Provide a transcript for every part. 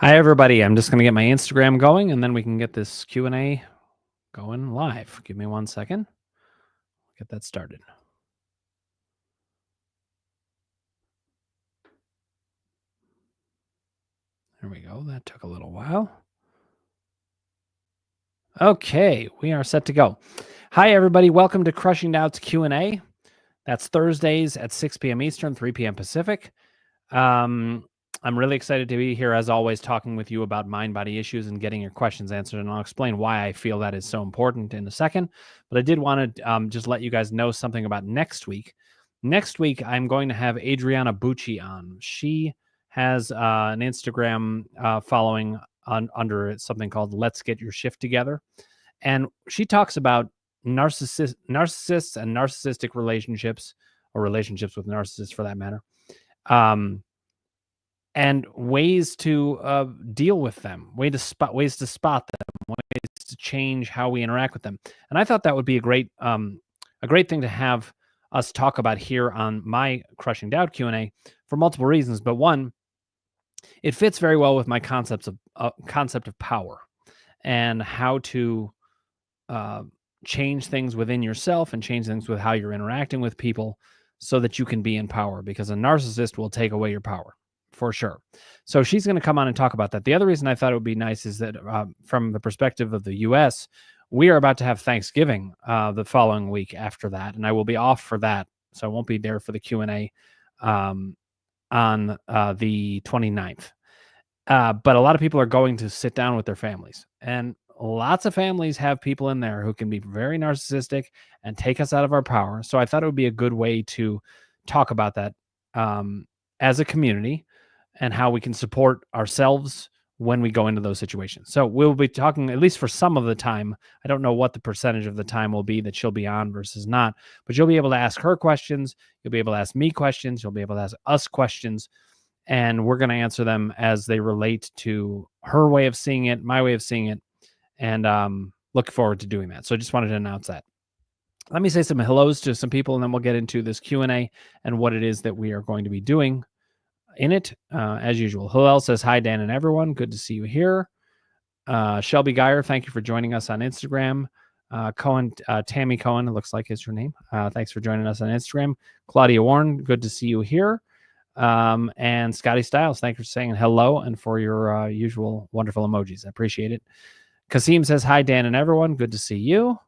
Hi, everybody. I'm just going to get my Instagram going, and then we can get this Q&A going live. Give me 1 second. Get that started. There we go. That took a little while. Okay, we are set to go. Hi, everybody. Welcome to Crushing Doubts Q&A. That's Thursdays at 6 p.m. Eastern, 3 p.m. Pacific. I'm really excited to be here, as always, talking with you about mind-body issues and getting your questions answered, and I'll explain why I feel that is so important in a second. But I did want to just let you guys know something about next week. Next week, I'm going to have Adriana Bucci on. She has an Instagram following under something called Let's Get Your Shift Together. And she talks about narcissists and narcissistic relationships, or relationships with narcissists for that matter. And ways to deal with them, ways to spot them, ways to change how we interact with them. And I thought that would be a great thing to have us talk about here on my Crushing Doubt Q&A for multiple reasons. But one, it fits very well with my concept of power and how to change things within yourself and change things with how you're interacting with people so that you can be in power, because a narcissist will take away your power. For sure. So she's going to come on and talk about that. The other reason I thought it would be nice is that from the perspective of the U.S., we are about to have Thanksgiving the following week after that, and I will be off for that, so I won't be there for the Q&A on the 29th. But a lot of people are going to sit down with their families, and lots of families have people in there who can be very narcissistic and take us out of our power. So I thought it would be a good way to talk about that as a community, and how we can support ourselves when we go into those situations. So we'll be talking, at least for some of the time. I don't know what the percentage of the time will be that she'll be on versus not, but you'll be able to ask her questions. You'll be able to ask me questions. You'll be able to ask us questions, and we're going to answer them as they relate to her way of seeing it, my way of seeing it, and look forward to doing that. So I just wanted to announce that. Let me say some hellos to some people, and then we'll get into this Q&A and what it is that we are going to be doing in it, as usual. Hillel says, hi, Dan and everyone. Good to see you here. Shelby Geyer, thank you for joining us on Instagram. Tammy Cohen, it looks like is your name. Thanks for joining us on Instagram. Claudia Warren, good to see you here. And Scotty Styles, thank you for saying hello and for your usual wonderful emojis. I appreciate it. Kasim says, hi, Dan and everyone. Good to see you.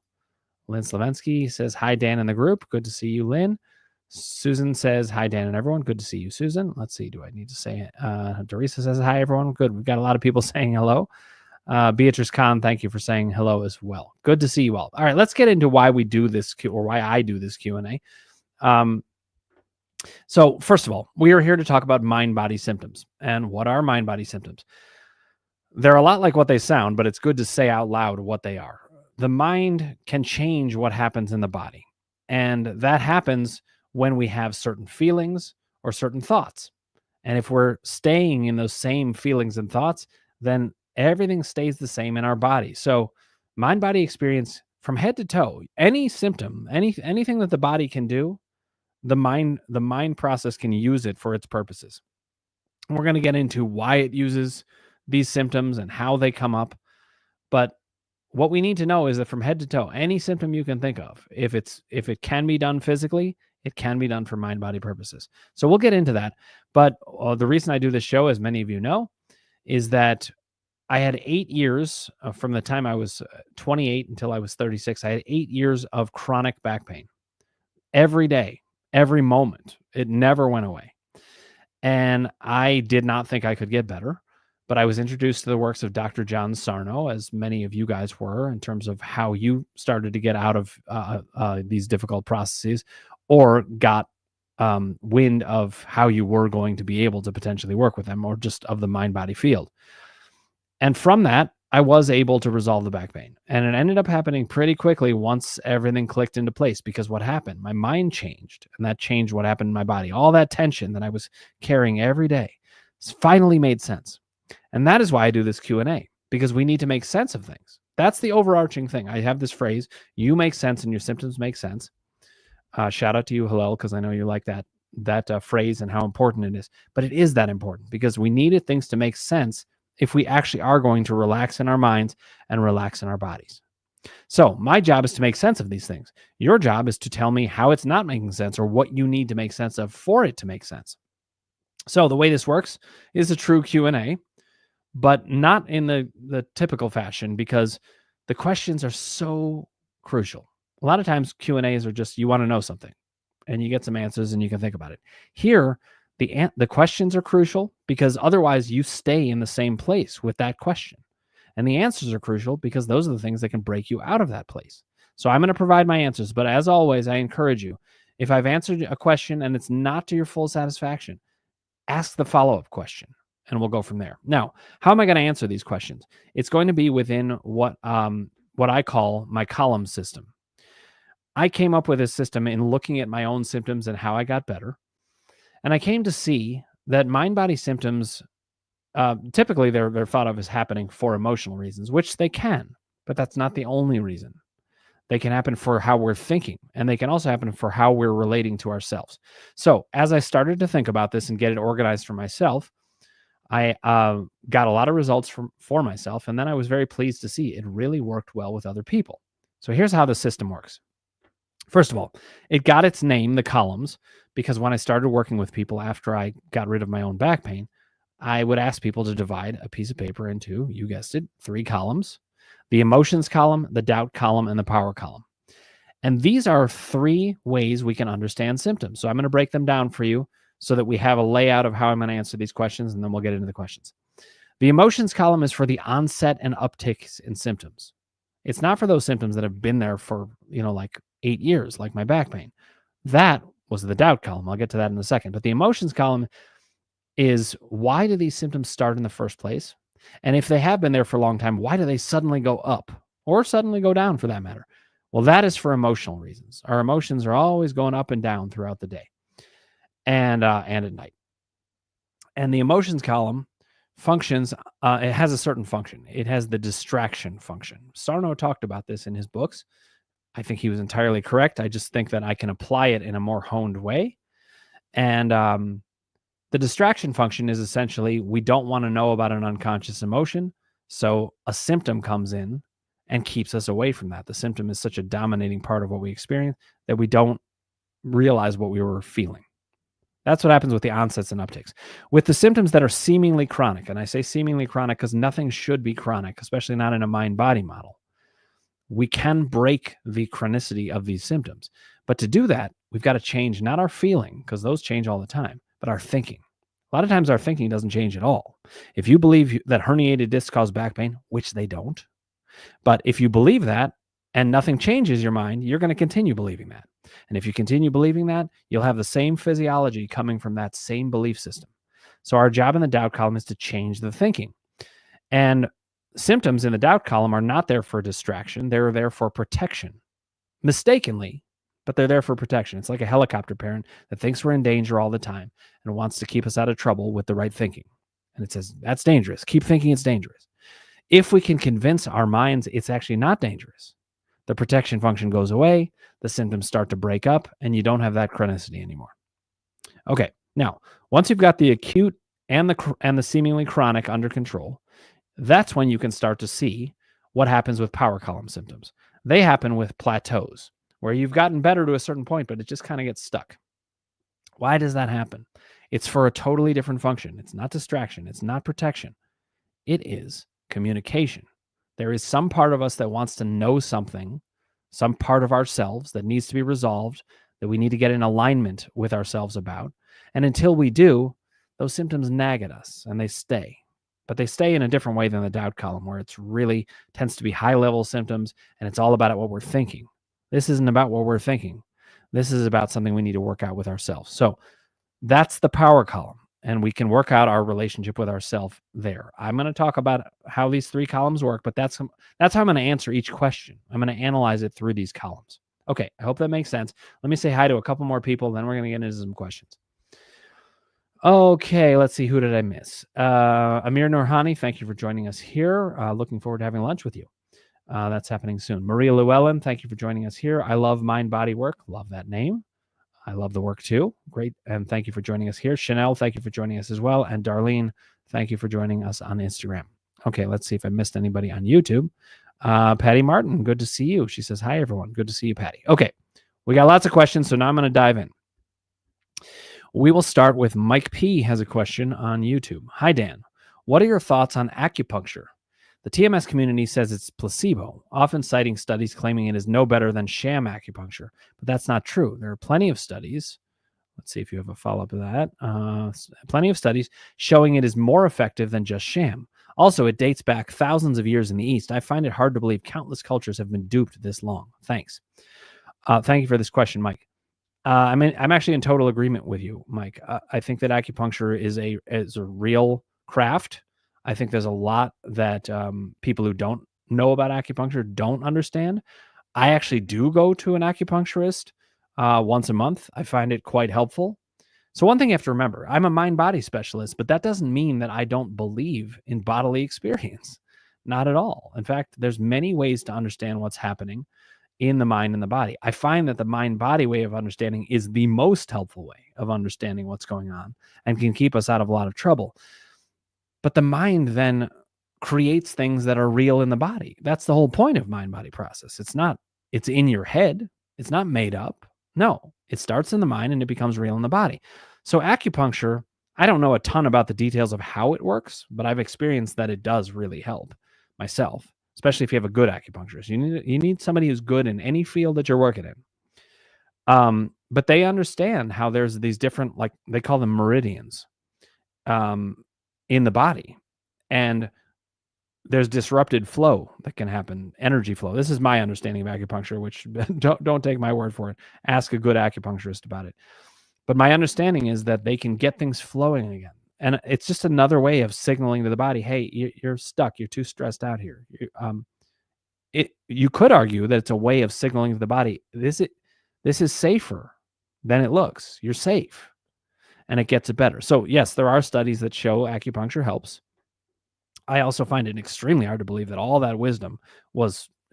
Lynn Slavensky says, hi, Dan and the group. Good to see you, Lynn. Susan says, hi, Dan and everyone. Good to see you, Susan. Let's see. Do I need to say it? Dorisa says, hi, everyone. Good. We've got a lot of people saying hello. Beatrice Khan, thank you for saying hello as well. Good to see you all. All right, let's get into why we do this, or why I do this Q&A. So first of all, we are here to talk about mind-body symptoms. And what are mind-body symptoms? They're a lot like what they sound, but it's good to say out loud what they are. The mind can change what happens in the body. And that happens when we have certain feelings or certain thoughts. And if we're staying in those same feelings and thoughts, then everything stays the same in our body. So mind-body experience from head to toe, any symptom, anything that the body can do, the mind process can use it for its purposes. And we're going to get into why it uses these symptoms and how they come up. But what we need to know is that from head to toe, any symptom you can think of, if it can be done physically, it can be done for mind-body purposes. So we'll get into that. But the reason I do this show, as many of you know, is that I had 8 years from the time I was 28 until I was 36. I had 8 years of chronic back pain every day, every moment. It never went away. And I did not think I could get better. But I was introduced to the works of Dr. John Sarno, as many of you guys were, in terms of how you started to get out of these difficult processes, or got wind of how you were going to be able to potentially work with them, or just of the mind-body field. And from that, I was able to resolve the back pain. And it ended up happening pretty quickly once everything clicked into place, because what happened? My mind changed, and that changed what happened in my body. All that tension that I was carrying every day finally made sense. And that is why I do this Q&A, because we need to make sense of things. That's the overarching thing. I have this phrase, you make sense and your symptoms make sense. Shout out to you, Hillel, because I know you like that phrase and how important it is. But it is that important, because we needed things to make sense if we actually are going to relax in our minds and relax in our bodies. So my job is to make sense of these things. Your job is to tell me how it's not making sense or what you need to make sense of for it to make sense. So the way this works is a true Q&A, but not in the typical fashion, because the questions are so crucial. A lot of times Q&As are just, you want to know something and you get some answers and you can think about it. Here, the questions are crucial because otherwise you stay in the same place with that question. And the answers are crucial because those are the things that can break you out of that place. So I'm going to provide my answers, but as always, I encourage you, if I've answered a question and it's not to your full satisfaction, ask the follow-up question and we'll go from there. Now, how am I going to answer these questions? It's going to be within what I call my column system. I came up with this system in looking at my own symptoms and how I got better. And I came to see that mind-body symptoms, typically they're thought of as happening for emotional reasons, which they can, but that's not the only reason. They can happen for how we're thinking, and they can also happen for how we're relating to ourselves. So as I started to think about this and get it organized for myself, I got a lot of results for myself, and then I was very pleased to see it really worked well with other people. So here's how the system works. First of all, it got its name, the columns, because when I started working with people after I got rid of my own back pain, I would ask people to divide a piece of paper into, you guessed it, 3 columns: the emotions column, the doubt column, and the power column. And these are 3 ways we can understand symptoms. So I'm going to break them down for you so that we have a layout of how I'm going to answer these questions, and then we'll get into the questions. The emotions column is for the onset and upticks in symptoms. It's not for those symptoms that have been there for, like 8 years, like my back pain. That was the doubt column. I'll get to that in a second. But the emotions column is, why do these symptoms start in the first place? And if they have been there for a long time, why do they suddenly go up or suddenly go down for that matter? Well, that is for emotional reasons. Our emotions are always going up and down throughout the day and at night. And the emotions column functions, it has a certain function. It has the distraction function. Sarno talked about this in his books. I think he was entirely correct. I just think that I can apply it in a more honed way. And the distraction function is essentially, we don't want to know about an unconscious emotion, so a symptom comes in and keeps us away from that. The symptom is such a dominating part of what we experience that we don't realize what we were feeling. That's what happens with the onsets and upticks. With the symptoms that are seemingly chronic, and I say seemingly chronic because nothing should be chronic, especially not in a mind-body model, we can break the chronicity of these symptoms. But to do that, we've got to change not our feeling, because those change all the time, but our thinking. A lot of times our thinking doesn't change at all. If you believe that herniated discs cause back pain, which they don't, but if you believe that and nothing changes your mind, you're going to continue believing that. And if you continue believing that, you'll have the same physiology coming from that same belief system. So our job in the doubt column is to change the thinking. And symptoms in the doubt column are not there for distraction. They're there for protection. Mistakenly, but they're there for protection. It's like a helicopter parent that thinks we're in danger all the time and wants to keep us out of trouble with the right thinking. And it says, that's dangerous. Keep thinking it's dangerous. If we can convince our minds it's actually not dangerous, the protection function goes away, the symptoms start to break up, and you don't have that chronicity anymore. Okay, now, once you've got the acute and the seemingly chronic under control, that's when you can start to see what happens with power column symptoms. They happen with plateaus, where you've gotten better to a certain point, but it just kind of gets stuck. Why does that happen? It's for a totally different function. It's not distraction. It's not protection. It is communication. There is some part of us that wants to know something, some part of ourselves that needs to be resolved, that we need to get in alignment with ourselves about. And until we do, those symptoms nag at us and they stay. But they stay in a different way than the doubt column, where it's really tends to be high-level symptoms and it's all about what we're thinking. This isn't about what we're thinking. This is about something we need to work out with ourselves. So that's the power column, and we can work out our relationship with ourselves there. I'm going to talk about how these 3 columns work, but that's how I'm going to answer each question. I'm going to analyze it through these columns. Okay, I hope that makes sense. Let me say hi to a couple more people, then we're going to get into some questions. Okay, let's see. Who did I miss? Amir Norhani, thank you for joining us here. Looking forward to having lunch with you. That's happening soon. Maria Llewellyn, thank you for joining us here. I love Mind Body Work. Love that name. I love the work too. Great. And thank you for joining us here. Chanel, thank you for joining us as well. And Darlene, Thank you for joining us on Instagram. Okay, let's see if I missed anybody on YouTube. Patty Martin, good to see you. She says, hi, everyone. Good to see you, Patty. Okay, we got lots of questions, so now I'm going to dive in. We will start with Mike P. has a question on YouTube. Hi, Dan. What are your thoughts on acupuncture? The TMS community says it's placebo, often citing studies claiming it is no better than sham acupuncture, but that's not true. There are plenty of studies. Let's see if you have a follow-up to that. Plenty of studies showing it is more effective than just sham. Also, it dates back thousands of years in the East. I find it hard to believe countless cultures have been duped this long. Thanks. Thank you for this question, Mike. I'm actually in total agreement with you, Mike. I think that acupuncture is a real craft. I think there's a lot that people who don't know about acupuncture don't understand. I actually do go to an acupuncturist once a month. I find it quite helpful. So one thing you have to remember, I'm a mind-body specialist, but that doesn't mean that I don't believe in bodily experience. Not at all. In fact, there's many ways to understand what's happening in the mind and the body. I find that the mind-body way of understanding is the most helpful way of understanding what's going on and can keep us out of a lot of trouble. But the mind then creates things that are real in the body. That's the whole point of mind-body process. It's in your head. It's not made up. No, it starts in the mind and it becomes real in the body. So acupuncture, I don't know a ton about the details of how it works, but I've experienced that it does really help myself, especially if you have a good acupuncturist. You need somebody who's good in any field that you're working in. But they understand how there's these different, like they call them meridians in the body. And there's disrupted flow that can happen, energy flow. This is my understanding of acupuncture, which don't take my word for it. Ask a good acupuncturist about it. But my understanding is that they can get things flowing again. And it's just another way of signaling to the body, hey, you're stuck. You're too stressed out here. You could argue that it's a way of signaling to the body, this is safer than it looks. You're safe. And it gets it better. So yes, there are studies that show acupuncture helps. I also find it extremely hard to believe that all that wisdom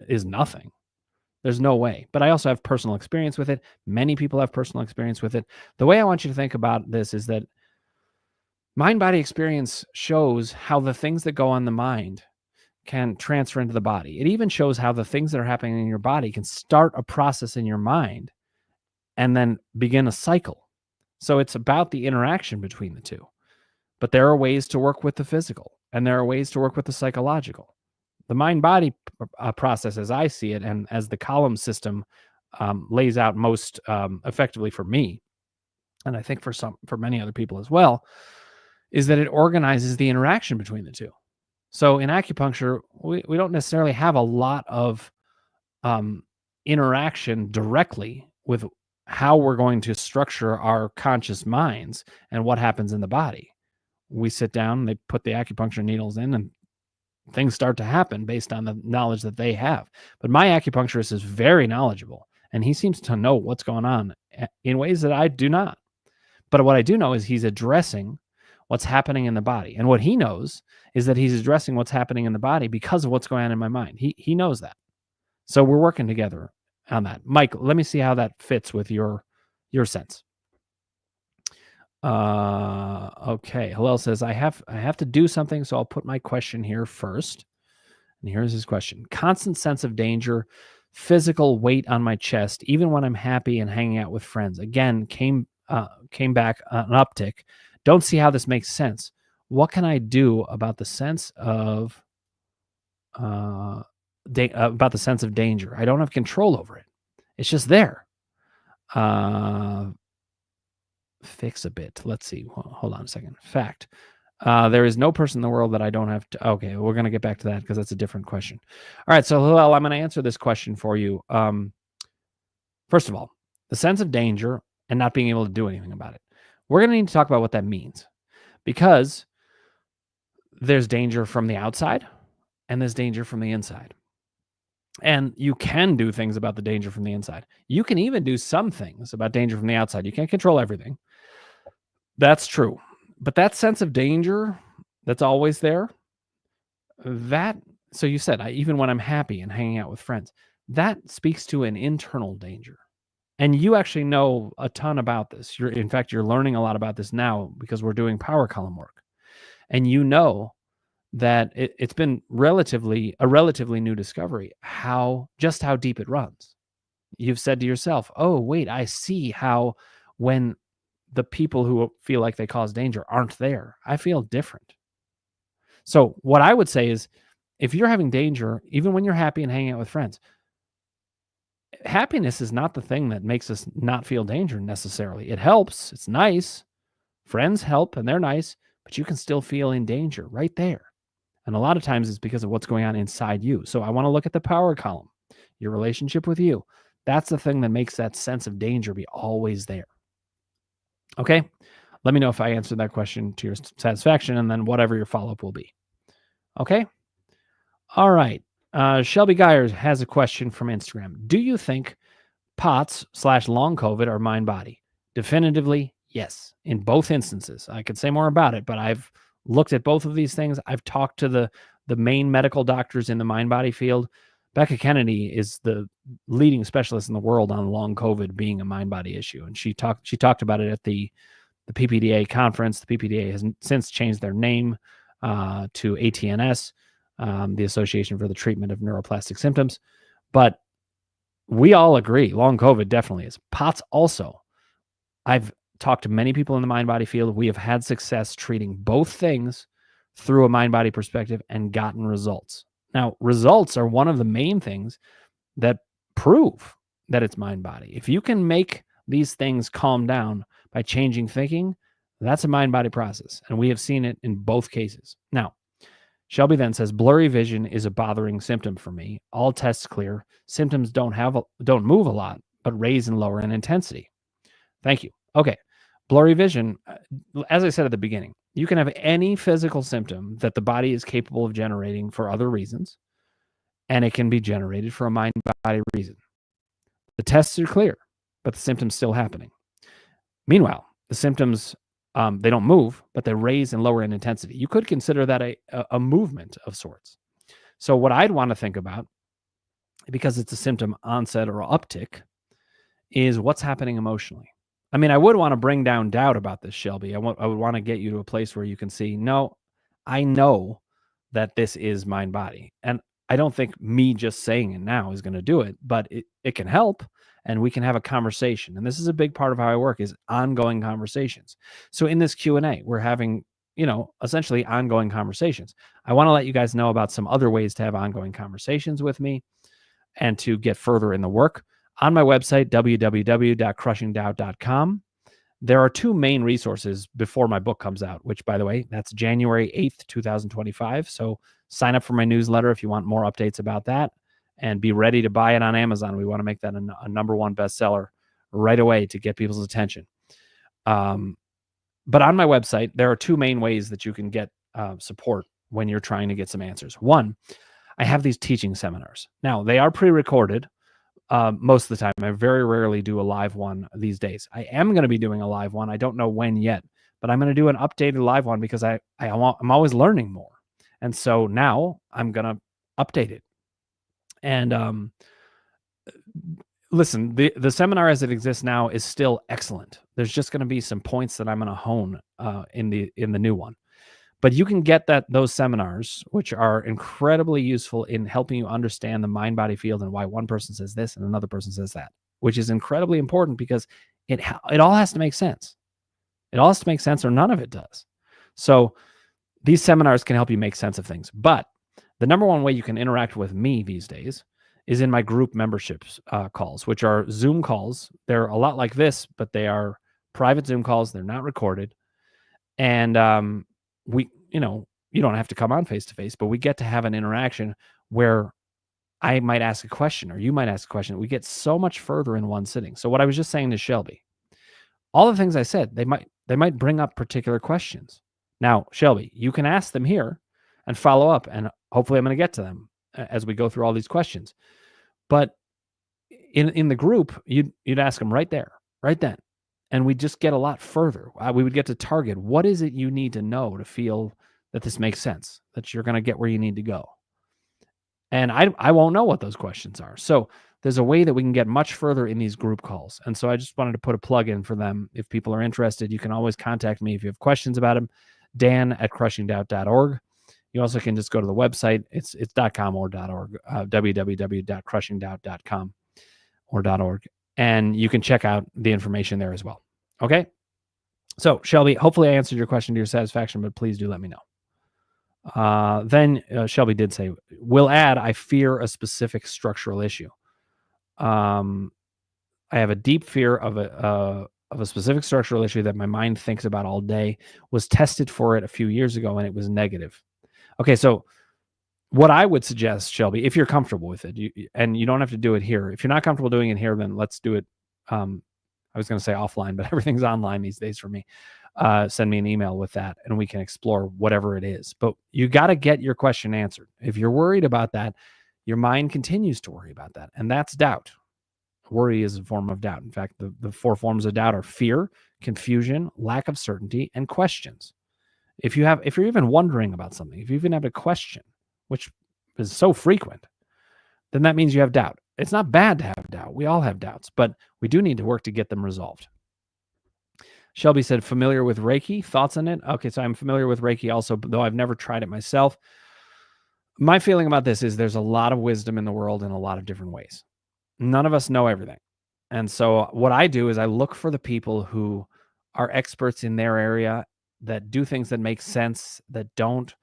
is nothing. There's no way. But I also have personal experience with it. Many people have personal experience with it. The way I want you to think about this is that mind-body experience shows how the things that go on the mind can transfer into the body. It even shows how the things that are happening in your body can start a process in your mind and then begin a cycle. So it's about the interaction between the two. But there are ways to work with the physical, and there are ways to work with the psychological. The mind-body process, as I see it, and as the column system lays out most effectively for me, and I think for many other people as well, is that it organizes the interaction between the two. So in acupuncture, we don't necessarily have a lot of interaction directly with how we're going to structure our conscious minds and what happens in the body. We sit down, they put the acupuncture needles in, and things start to happen based on the knowledge that they have. But my acupuncturist is very knowledgeable, and he seems to know what's going on in ways that I do not. But what I do know is he's addressing what's happening in the body. And what he knows is that he's addressing what's happening in the body because of what's going on in my mind. He knows that. So we're working together on that. Mike, let me see how that fits with your sense. Okay. Hillel says, I have to do something, so I'll put my question here first. And here's his question. Constant sense of danger, physical weight on my chest, even when I'm happy and hanging out with friends. Again, came back an uptick. Don't see how this makes sense. What can I do about the sense of danger? I don't have control over it. It's just there. Fix a bit. Let's see. Hold on a second. Fact. There is no person in the world that I don't have to. Okay, we're going to get back to that because that's a different question. All right, so Hillel, I'm going to answer this question for you. First of all, the sense of danger and not being able to do anything about it. We're going to need to talk about what that means, because there's danger from the outside and there's danger from the inside. And you can do things about the danger from the inside. You can even do some things about danger from the outside. You can't control everything. That's true. But that sense of danger that's always there, so you said, even when I'm happy and hanging out with friends, that speaks to an internal danger. And you actually know a ton about this. In fact, you're learning a lot about this now because we're doing power column work. And you know that it's been a relatively new discovery, how deep it runs. You've said to yourself, oh, wait, I see how when the people who feel like they cause danger aren't there, I feel different. So what I would say is, if you're having danger, even when you're happy and hanging out with friends, happiness is not the thing that makes us not feel danger necessarily. It helps. It's nice. Friends help and they're nice, but you can still feel in danger right there. And a lot of times it's because of what's going on inside you. So I want to look at the power column, your relationship with you. That's the thing that makes that sense of danger be always there. Okay. Let me know if I answered that question to your satisfaction, and then whatever your follow-up will be. Okay. All right. Shelby Geyer has a question from Instagram. Do you think POTS/long COVID are mind body? Definitively, yes. In both instances. I could say more about it, but I've looked at both of these things. I've talked to the main medical doctors in the mind body field. Becca Kennedy is the leading specialist in the world on long COVID being a mind body issue. And she talked about it at the PPDA conference. The PPDA has since changed their name to ATNS, the Association for the Treatment of Neuroplastic Symptoms. But we all agree long COVID definitely is. POTS also. I've talked to many people in the mind body field. We have had success treating both things through a mind body perspective and gotten results. Now, results are one of the main things that prove that it's mind body. If you can make these things calm down by changing thinking, that's a mind body process. And we have seen it in both cases. Now, Shelby then says, blurry vision is a bothering symptom for me. All tests clear. Symptoms don't move a lot, but raise and lower in intensity. Thank you. Okay. Blurry vision, as I said at the beginning, you can have any physical symptom that the body is capable of generating for other reasons, and it can be generated for a mind-body reason. The tests are clear, but the symptom's still happening. Meanwhile, the symptoms, they don't move, but they raise and lower in intensity. You could consider that a movement of sorts. So what I'd want to think about, because it's a symptom onset or uptick, is what's happening emotionally. I mean, I would want to bring down doubt about this, Shelby. I would want to get you to a place where you can see, no, I know that this is mind body. And I don't think me just saying it now is going to do it, but it can help, and we can have a conversation. And this is a big part of how I work, is ongoing conversations. So in this Q&A, we're having, essentially ongoing conversations. I want to let you guys know about some other ways to have ongoing conversations with me and to get further in the work. On my website, www.crushingdoubt.com, there are two main resources before my book comes out, which, by the way, that's January 8th, 2025. So sign up for my newsletter if you want more updates about that, and be ready to buy it on Amazon. We want to make that a #1 bestseller right away to get people's attention. But on my website, there are two main ways that you can get support when you're trying to get some answers. One, I have these teaching seminars. Now, they are pre-recorded. Most of the time. I very rarely do a live one these days. I am going to be doing a live one. I don't know when yet, but I'm going to do an updated live one because I'm always learning more. And so now I'm going to update it. And listen, the seminar as it exists now is still excellent. There's just going to be some points that I'm going to hone in the new one. But you can get those seminars, which are incredibly useful in helping you understand the mind-body field and why one person says this and another person says that, which is incredibly important because it all has to make sense. It all has to make sense, or none of it does. So these seminars can help you make sense of things. But the #1 way you can interact with me these days is in my group memberships calls, which are Zoom calls. They're a lot like this, but they are private Zoom calls. They're not recorded. And you don't have to come on face-to-face, but we get to have an interaction where I might ask a question or you might ask a question. We get so much further in one sitting. So what I was just saying to Shelby, all the things I said, they might bring up particular questions. Now, Shelby, you can ask them here and follow up, and hopefully I'm going to get to them as we go through all these questions. But in the group, you'd ask them right there, right then. And we just get a lot further. We would get to target, what is it you need to know to feel that this makes sense, that you're going to get where you need to go? And I won't know what those questions are. So there's a way that we can get much further in these group calls. And so I just wanted to put a plug in for them. If people are interested, you can always contact me if you have questions about them. dan@crushingdoubt.org. You also can just go to the website. It's .com or .org, www.crushingdoubt.com or .org. And you can check out the information there as well. Okay? So, Shelby, hopefully I answered your question to your satisfaction, but please do let me know. Then Shelby did say, "Will add, I fear a specific structural issue. I have a deep fear of a specific structural issue that my mind thinks about all day. Was tested for it a few years ago, and it was negative." Okay, so what I would suggest, Shelby, if you're comfortable with it, and you don't have to do it here. If you're not comfortable doing it here, then let's do it. I was going to say offline, but everything's online these days for me. Send me an email with that, and we can explore whatever it is. But you got to get your question answered. If you're worried about that, your mind continues to worry about that, and that's doubt. Worry is a form of doubt. In fact, the 4 forms of doubt are fear, confusion, lack of certainty, and questions. If you're even wondering about something, if you even have a question, which is so frequent, then that means you have doubt. It's not bad to have doubt. We all have doubts, but we do need to work to get them resolved. Shelby said, familiar with Reiki? Thoughts on it? Okay, so I'm familiar with Reiki also, though I've never tried it myself. My feeling about this is there's a lot of wisdom in the world in a lot of different ways. None of us know everything. And so what I do is I look for the people who are experts in their area, that do things that make sense, that don't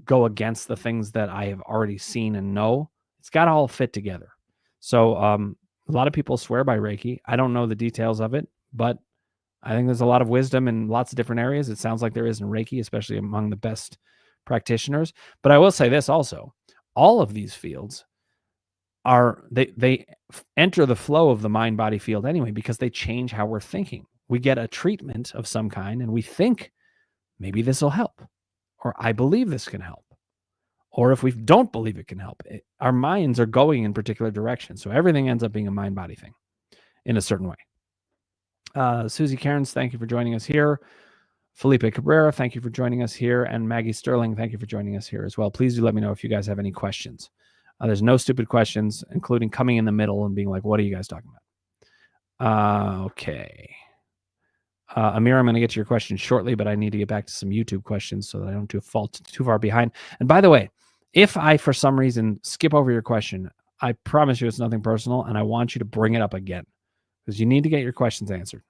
go against the things that I have already seen and know. It's got to all fit together. So a lot of people swear by Reiki. I don't know the details of it, but I think there's a lot of wisdom in lots of different areas. It sounds like there is in Reiki, especially among the best practitioners. But I will say this also, all of these fields they enter the flow of the mind-body field anyway, because they change how we're thinking. We get a treatment of some kind and we think, maybe this will help, or I believe this can help. Or if we don't believe it can help, our minds are going in particular directions. So everything ends up being a mind-body thing in a certain way. Susie Cairns, thank you for joining us here. Felipe Cabrera, thank you for joining us here. And Maggie Sterling, thank you for joining us here as well. Please do let me know if you guys have any questions. There's no stupid questions, including coming in the middle and being like, what are you guys talking about? Okay. Amir, I'm going to get to your question shortly, but I need to get back to some YouTube questions so that I don't fall too far behind. And by the way, if I, for some reason, skip over your question, I promise you it's nothing personal, and I want you to bring it up again because you need to get your questions answered.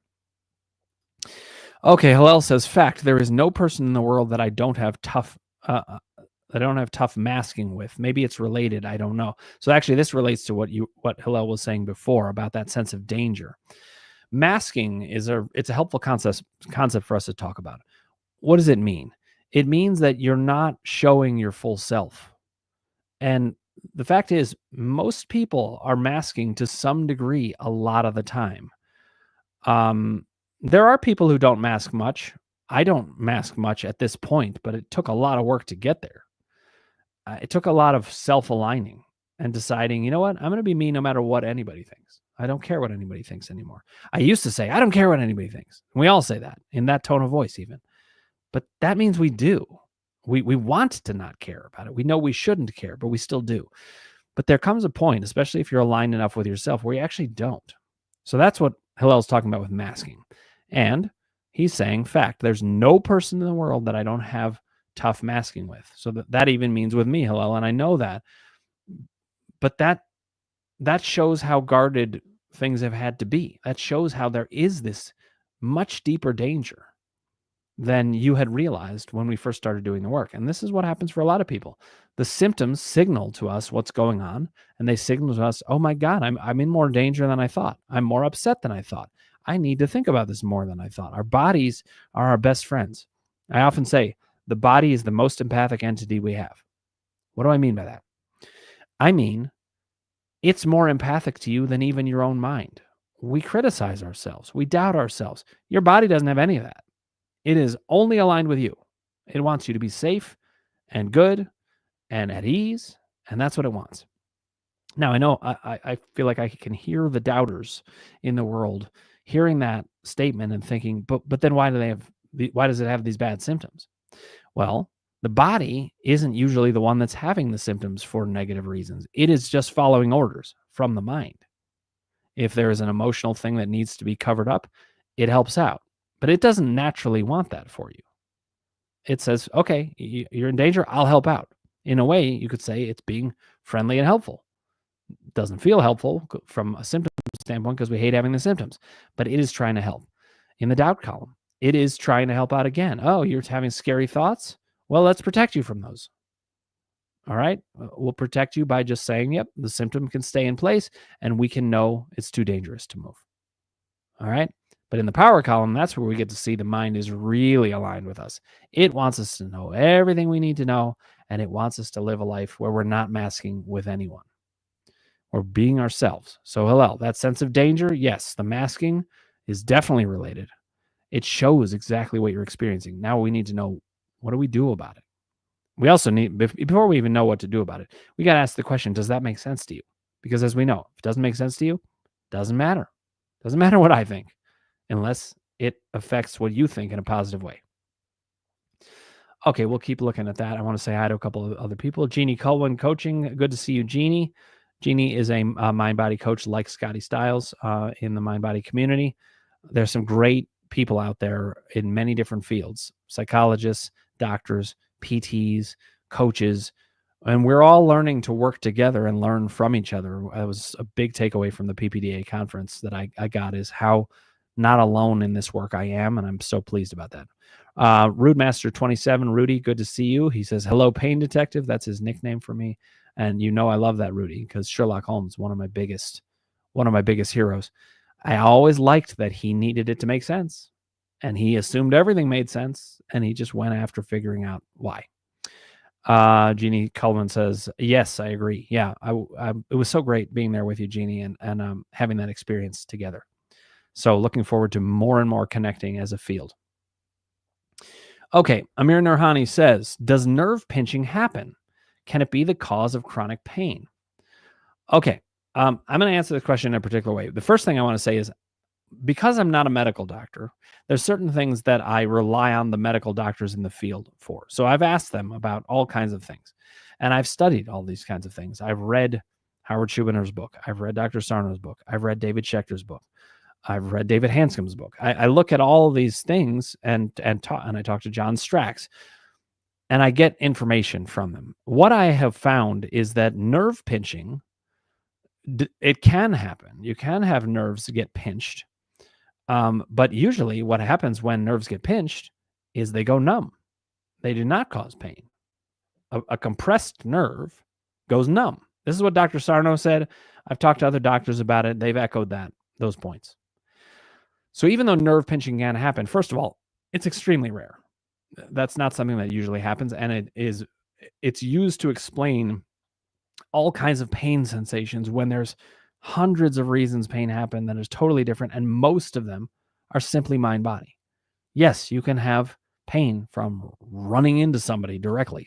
Okay, Hillel says, fact, there is no person in the world that I don't have tough masking with. Maybe it's related. I don't know. So actually, this relates to what Hillel was saying before about that sense of danger. Masking it's a helpful concept for us to talk about. What does it mean? It means that you're not showing your full self. And the fact is, most people are masking to some degree a lot of the time. There are people who don't mask much. I don't mask much at this point, but it took a lot of work to get there. It took a lot of self-aligning and deciding, you know what, I'm going to be me no matter what anybody thinks. I don't care what anybody thinks anymore. I used to say, I don't care what anybody thinks. We all say that in that tone of voice even. But that means we do. We want to not care about it. We know we shouldn't care, but we still do. But there comes a point, especially if you're aligned enough with yourself, where you actually don't. So that's what Hillel's talking about with masking. And he's saying, fact, there's no person in the world that I don't have tough masking with. So that even means with me, Hillel, and I know that. But that shows how guarded things have had to be. That shows how there is this much deeper danger than you had realized when we first started doing the work. And this is what happens for a lot of people. The symptoms signal to us what's going on, and they signal to us, oh my God, I'm in more danger than I thought. I'm more upset than I thought. I need to think about this more than I thought. Our bodies are our best friends. I often say the body is the most empathic entity we have. What do I mean by that? I mean, it's more empathic to you than even your own mind. We criticize ourselves. We doubt ourselves. Your body doesn't have any of that. It is only aligned with you. It wants you to be safe and good and at ease, and that's what it wants. Now, I know I feel like I can hear the doubters in the world hearing that statement and thinking, but then why does it have these bad symptoms? Well, the body isn't usually the one that's having the symptoms for negative reasons. It is just following orders from the mind. If there is an emotional thing that needs to be covered up, it helps out. But it doesn't naturally want that for you. It says, okay, you're in danger. I'll help out. In a way, you could say it's being friendly and helpful. It doesn't feel helpful from a symptom standpoint because we hate having the symptoms, but it is trying to help. In the doubt column, it is trying to help out again. Oh, you're having scary thoughts? Well, let's protect you from those. All right. We'll protect you by just saying, yep, the symptom can stay in place and we can know it's too dangerous to move. All right. But in the power column, that's where we get to see the mind is really aligned with us. It wants us to know everything we need to know, and it wants us to live a life where we're not masking with anyone. We're being ourselves. So, Hillel, that sense of danger, yes, the masking is definitely related. It shows exactly what you're experiencing. Now we need to know, what do we do about it? We also need, before we even know what to do about it, we got to ask the question, does that make sense to you? Because as we know, if it doesn't make sense to you, it doesn't matter. It doesn't matter what I think, unless it affects what you think in a positive way. Okay, we'll keep looking at that. I want to say hi to a couple of other people. Jeannie Culwin Coaching. Good to see you, Jeannie. Jeannie is a mind-body coach like Scotty Stiles in the mind-body community. There's some great people out there in many different fields, psychologists, doctors, PTs, coaches, and we're all learning to work together and learn from each other. That was a big takeaway from the PPDA conference that I got, is how not alone in this work I am, and I'm so pleased about that. Rude Master 27, Rudy, good to see you. He says, hello, Pain Detective. That's his nickname for me. And you know I love that, Rudy, because Sherlock Holmes, one of my biggest heroes. I always liked that he needed it to make sense. And he assumed everything made sense, and he just went after figuring out why. Jeannie Cullen says, yes, I agree. Yeah, it was so great being there with you, Jeannie, and having that experience together. So looking forward to more and more connecting as a field. Okay, Amir Nurhani says, does nerve pinching happen? Can it be the cause of chronic pain? Okay, I'm going to answer this question in a particular way. The first thing I want to say is, because I'm not a medical doctor, there's certain things that I rely on the medical doctors in the field for. So I've asked them about all kinds of things, and I've studied all these kinds of things. I've read Howard Schubiner's book. I've read Dr. Sarno's book. I've read David Schechter's book. I've read David Hanscom's book. I look at all of these things and I talk to John Strax, and I get information from them. What I have found is that nerve pinching, it can happen. You can have nerves get pinched. But usually what happens when nerves get pinched is they go numb. They do not cause pain. A compressed nerve goes numb. This is what Dr. Sarno said. I've talked to other doctors about it. They've echoed those points. So even though nerve pinching can happen, first of all, it's extremely rare. That's not something that usually happens, and it's used to explain all kinds of pain sensations when there's hundreds of reasons pain happen that is totally different, and most of them are simply mind-body. Yes, you can have pain from running into somebody directly,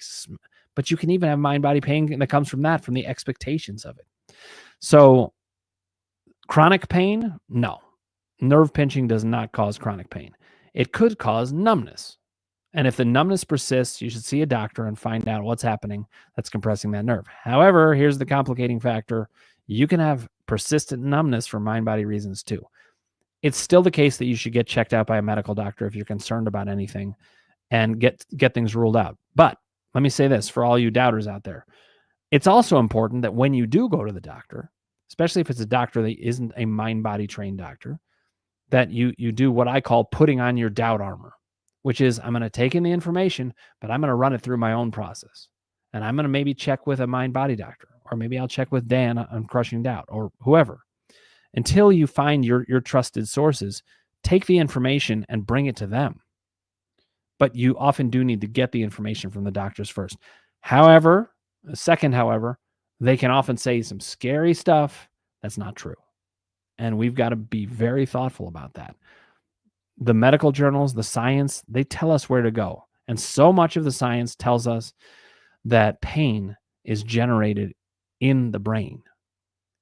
but you can even have mind-body pain that comes from the expectations of it. So chronic pain, no. Nerve pinching does not cause chronic pain. It could cause numbness. And if the numbness persists, you should see a doctor and find out what's happening that's compressing that nerve. However, here's the complicating factor. You can have persistent numbness for mind-body reasons too. It's still the case that you should get checked out by a medical doctor if you're concerned about anything and get things ruled out. But let me say this for all you doubters out there. It's also important that when you do go to the doctor, especially if it's a doctor that isn't a mind-body trained doctor, that you do what I call putting on your doubt armor, which is I'm going to take in the information, but I'm going to run it through my own process. And I'm going to maybe check with a mind-body doctor, or maybe I'll check with Dan on Crushing Doubt, or whoever. Until you find your trusted sources, take the information and bring it to them. But you often do need to get the information from the doctors first. However, they can often say some scary stuff that's not true. And we've got to be very thoughtful about that. The medical journals, the science, they tell us where to go. And so much of the science tells us that pain is generated in the brain.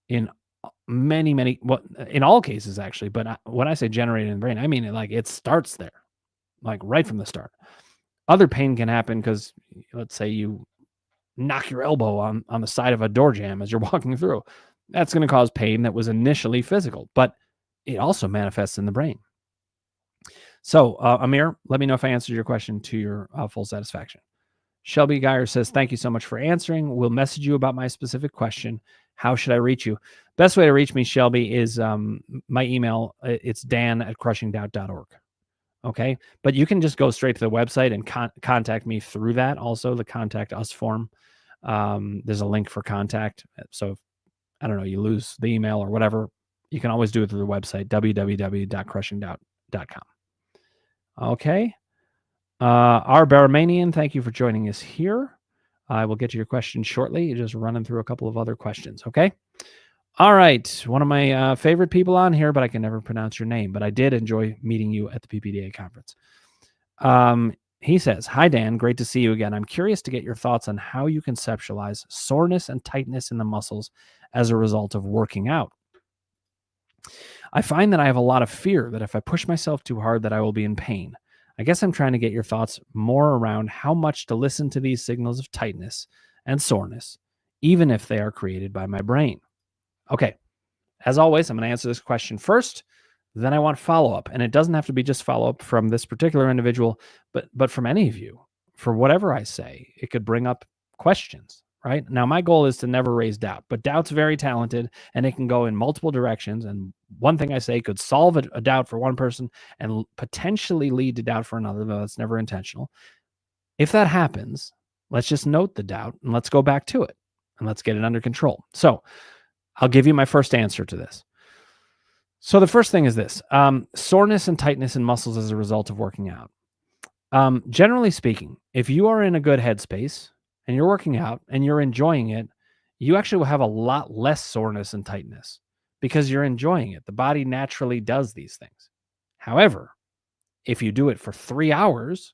In many, in all cases, actually. But when I say generated in the brain, I mean it starts there, like right from the start. Other pain can happen because, let's say you knock your elbow on the side of a door jamb as you're walking through. That's going to cause pain that was initially physical, but it also manifests in the brain. So, Amir, let me know if I answered your question to your full satisfaction. Shelby Geyer says, thank you so much for answering. We'll message you about my specific question. How should I reach you? Best way to reach me, Shelby, is my email. It's dan@crushingdoubt.org. Okay. But you can just go straight to the website and contact me through that. Also, the contact us form. There's a link for contact. So if, I don't know, you lose the email or whatever, you can always do it through the website, www.crushingdoubt.com. Okay. Our Baramanian, thank you for joining us here. I will get to your question shortly. You're just running through a couple of other questions, okay? All right. One of my favorite people on here, but I can never pronounce your name, but I did enjoy meeting you at the PPDA conference. He says, hi, Dan. Great to see you again. I'm curious to get your thoughts on how you conceptualize soreness and tightness in the muscles as a result of working out. I find that I have a lot of fear that if I push myself too hard that I will be in pain. I guess I'm trying to get your thoughts more around how much to listen to these signals of tightness and soreness, even if they are created by my brain. Okay, as always, I'm going to answer this question first, then I want follow-up. And it doesn't have to be just follow-up from this particular individual, but from any of you. For whatever I say, it could bring up questions, right? Now, my goal is to never raise doubt, but doubt's very talented and it can go in multiple directions. And one thing I say could solve a doubt for one person and potentially lead to doubt for another, though that's never intentional. If that happens, let's just note the doubt and let's go back to it and let's get it under control. So I'll give you my first answer to this. So the first thing is this, soreness and tightness in muscles as a result of working out. Generally speaking, if you are in a good headspace and you're working out and you're enjoying it, you actually will have a lot less soreness and tightness because you're enjoying it. The body naturally does these things. However, if you do it for 3 hours,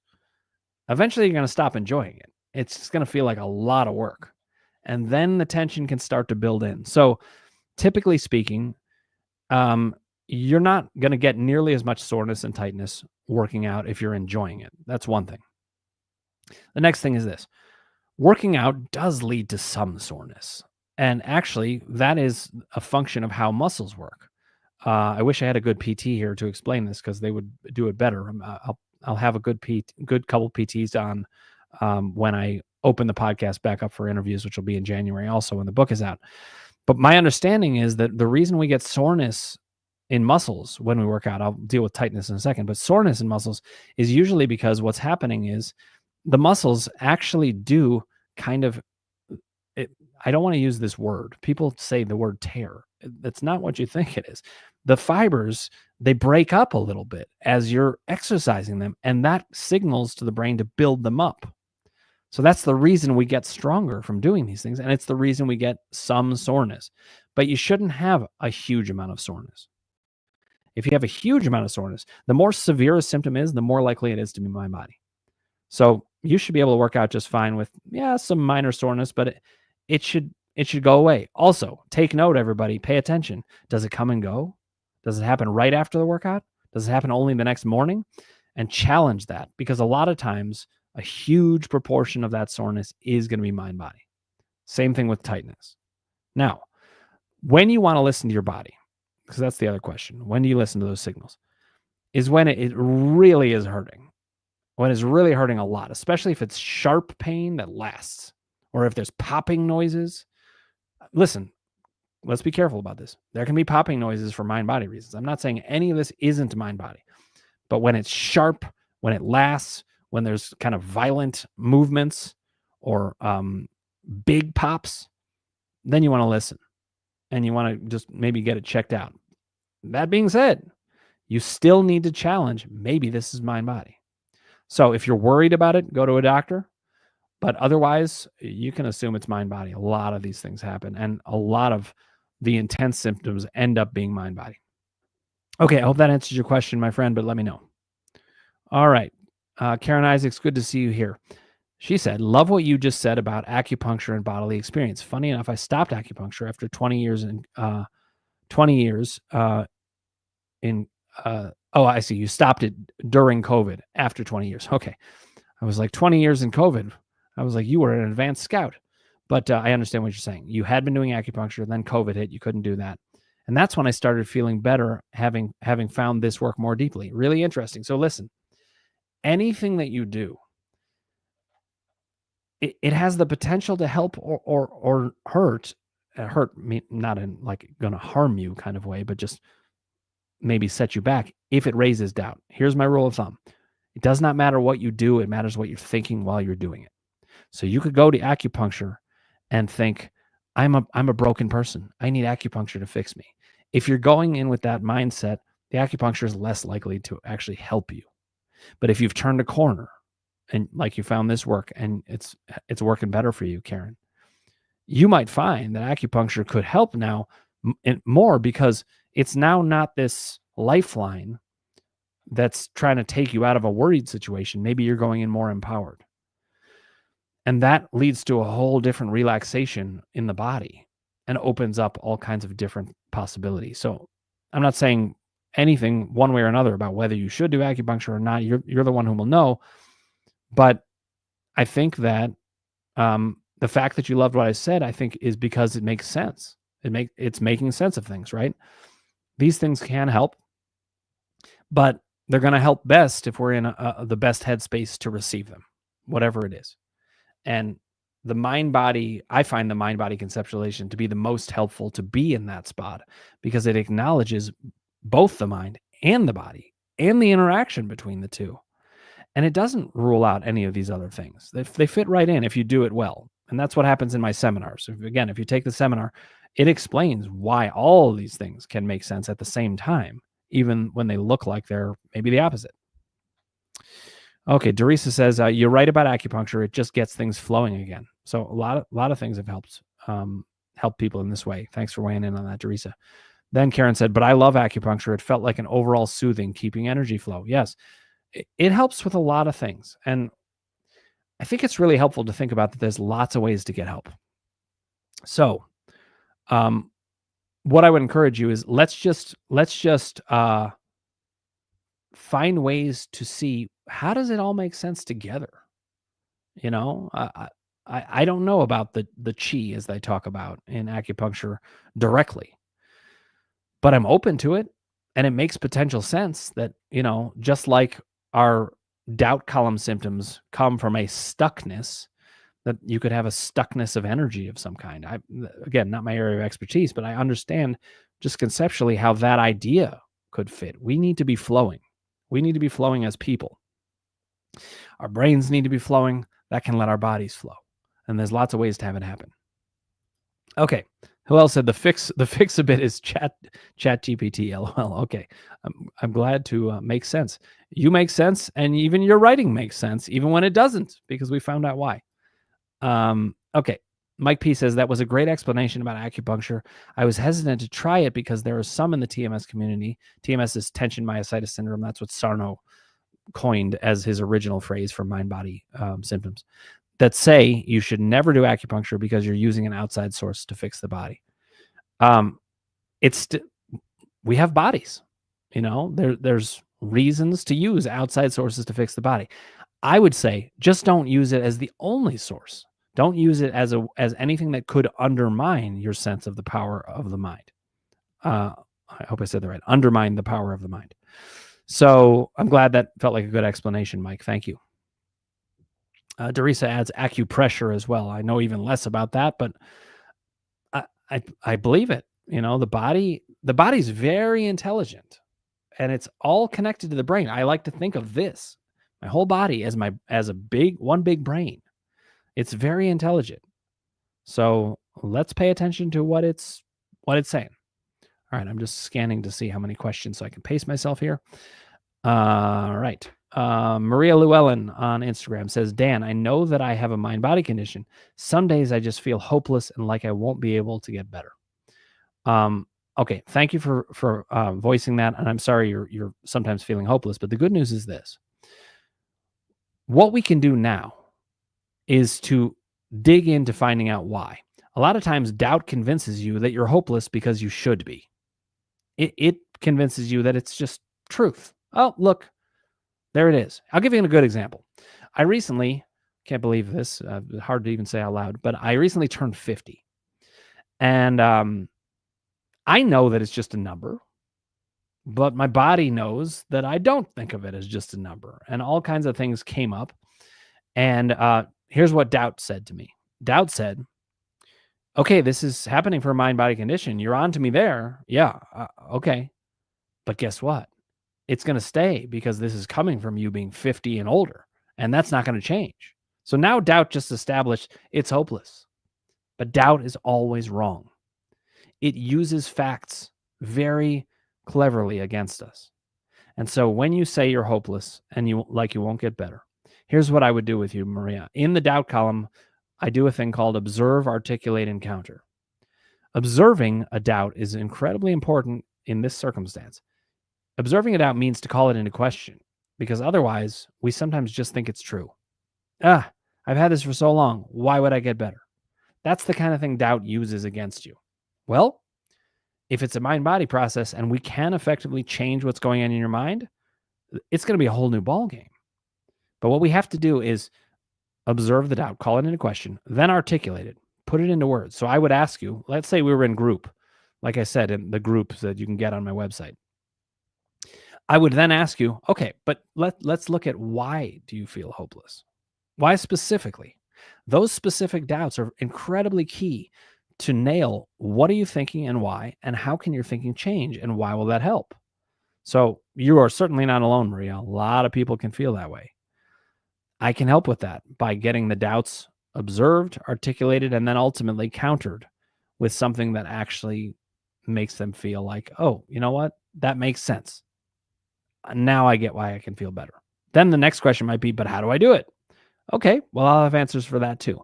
eventually you're going to stop enjoying it. It's just going to feel like a lot of work. And then the tension can start to build in. So typically speaking, you're not going to get nearly as much soreness and tightness working out if you're enjoying it. That's one thing. The next thing is this. Working out does lead to some soreness. And actually, that is a function of how muscles work. I wish I had a good PT here to explain this because they would do it better. I'll have a good couple PTs on when I open the podcast back up for interviews, which will be in January also when the book is out. But my understanding is that the reason we get soreness in muscles when we work out, I'll deal with tightness in a second, but soreness in muscles is usually because what's happening is the muscles actually do kind of, I don't want to use this word. People say the word tear. That's not what you think it is. The fibers, they break up a little bit as you're exercising them, and that signals to the brain to build them up. So that's the reason we get stronger from doing these things, and it's the reason we get some soreness. But you shouldn't have a huge amount of soreness. If you have a huge amount of soreness, the more severe a symptom is, the more likely it is to be mind body. So you should be able to work out just fine with, some minor soreness, but it should go away. Also, take note, everybody, pay attention. Does it come and go? Does it happen right after the workout? Does it happen only the next morning? And challenge that, because a lot of times a huge proportion of that soreness is going to be mind body. Same thing with tightness. Now, when you want to listen to your body, because that's the other question, when do you listen to those signals? Is when it really is hurting. When it's really hurting a lot, especially if it's sharp pain that lasts, or if there's popping noises. Listen, let's be careful about this. There can be popping noises for mind-body reasons. I'm not saying any of this isn't mind-body, but when it's sharp, when it lasts, when there's kind of violent movements or big pops, then you want to listen and you want to just maybe get it checked out. That being said, you still need to challenge, maybe this is mind-body. So if you're worried about it, go to a doctor. But otherwise, you can assume it's mind-body. A lot of these things happen, and a lot of the intense symptoms end up being mind-body. Okay, I hope that answers your question, my friend, but let me know. All right. Karen Isaacs, good to see you here. She said, love what you just said about acupuncture and bodily experience. Funny enough, I stopped acupuncture after 20 years I see. You stopped it during COVID after 20 years. Okay. I was like 20 years in COVID. I was like, you were an advanced scout, but I understand what you're saying. You had been doing acupuncture, then COVID hit. You couldn't do that. And that's when I started feeling better, having found this work more deeply. Really interesting. So listen, anything that you do, it has the potential to help or hurt. Hurt me, not in like going to harm you kind of way, but just maybe set you back if it raises doubt. Here's my rule of thumb. It does not matter what you do. It matters what you're thinking while you're doing it. So you could go to acupuncture and think, I'm a broken person. I need acupuncture to fix me. If you're going in with that mindset, the acupuncture is less likely to actually help you. But if you've turned a corner and like you found this work and it's working better for you, Karen, you might find that acupuncture could help now more because it's now not this lifeline that's trying to take you out of a worried situation. Maybe you're going in more empowered. And that leads to a whole different relaxation in the body and opens up all kinds of different possibilities. So I'm not saying anything one way or another about whether you should do acupuncture or not. You're the one who will know. But I think that the fact that you loved what I said, I think, is because it makes sense. It's making sense of things, right? These things can help, but they're going to help best if we're in the best headspace to receive them, whatever it is. And the mind-body, I find the mind-body conceptualization to be the most helpful to be in that spot because it acknowledges both the mind and the body and the interaction between the two. And it doesn't rule out any of these other things. They fit right in if you do it well. And that's what happens in my seminars. Again, if you take the seminar, it explains why all of these things can make sense at the same time, even when they look like they're maybe the opposite. Okay, Dorisa says, you're right about acupuncture. It just gets things flowing again. So a lot of things have helped people in this way. Thanks for weighing in on that, Dorisa. Then Karen said, but I love acupuncture. It felt like an overall soothing, keeping energy flow. Yes, it helps with a lot of things. And I think it's really helpful to think about that there's lots of ways to get help. So what I would encourage you is let's just find ways to see how does it all make sense together. You know, I don't know about the chi as they talk about in acupuncture directly, but I'm open to it, and it makes potential sense that, you know, just like our doubt column symptoms come from a stuckness, that you could have a stuckness of energy of some kind. Again, not my area of expertise, but I understand just conceptually how that idea could fit. We need to be flowing. We need to be flowing as people. Our brains need to be flowing. That can let our bodies flow. And there's lots of ways to have it happen. Okay. Who else said the fix a bit is chat GPT, LOL. Okay. I'm glad to make sense. You make sense, and even your writing makes sense, even when it doesn't, because we found out why. Okay. Mike P says, that was a great explanation about acupuncture. I was hesitant to try it because there are some in the TMS community. TMS is tension myositis syndrome. That's what Sarno coined as his original phrase for mind-body symptoms, that say you should never do acupuncture because you're using an outside source to fix the body. We have bodies, you know, there's reasons to use outside sources to fix the body. I would say just don't use it as the only source. Don't use it as anything that could undermine your sense of the power of the mind. I hope I said that right. Undermine the power of the mind. So I'm glad that felt like a good explanation, Mike. Thank you. Dorisa adds acupressure as well. I know even less about that, but I believe it. You know, the body's very intelligent, and it's all connected to the brain. I like to think of this, my whole body, as one big brain. It's very intelligent. So let's pay attention to what it's saying. All right, I'm just scanning to see how many questions so I can pace myself here. All right. Maria Llewellyn on Instagram says, Dan, I know that I have a mind-body condition. Some days I just feel hopeless and like I won't be able to get better. Okay, thank you for voicing that, and I'm sorry you're sometimes feeling hopeless, but the good news is this. What we can do now is to dig into finding out why. A lot of times doubt convinces you that you're hopeless because you should be. It convinces you that it's just truth. Oh, look, there it is. I'll give you a good example. I recently, can't believe this, hard to even say out loud, but I recently turned 50. And I know that it's just a number, but my body knows that I don't think of it as just a number. And all kinds of things came up. And here's what doubt said to me. Doubt said, okay, this is happening for a mind-body condition. You're on to me there. Yeah, okay. But guess what? It's going to stay because this is coming from you being 50 and older, and that's not going to change. So now doubt just established it's hopeless. But doubt is always wrong. It uses facts very cleverly against us. And so when you say you're hopeless and you won't get better, here's what I would do with you, Maria. In the doubt column, I do a thing called observe, articulate, and counter. Observing a doubt is incredibly important in this circumstance. Observing a doubt means to call it into question, because otherwise we sometimes just think it's true. I've had this for so long. Why would I get better? That's the kind of thing doubt uses against you. Well, if it's a mind-body process and we can effectively change what's going on in your mind, it's going to be a whole new ballgame. But what we have to do is observe the doubt, call it into question, then articulate it, put it into words. So I would ask you, let's say we were in group, like I said, in the groups that you can get on my website. I would then ask you, okay, but let's look at why do you feel hopeless? Why specifically? Those specific doubts are incredibly key to nail what are you thinking and why, and how can your thinking change, and why will that help? So you are certainly not alone, Maria. A lot of people can feel that way. I can help with that by getting the doubts observed, articulated, and then ultimately countered with something that actually makes them feel like, oh, you know what? That makes sense. Now I get why I can feel better. Then the next question might be, but how do I do it? Okay, well, I'll have answers for that too.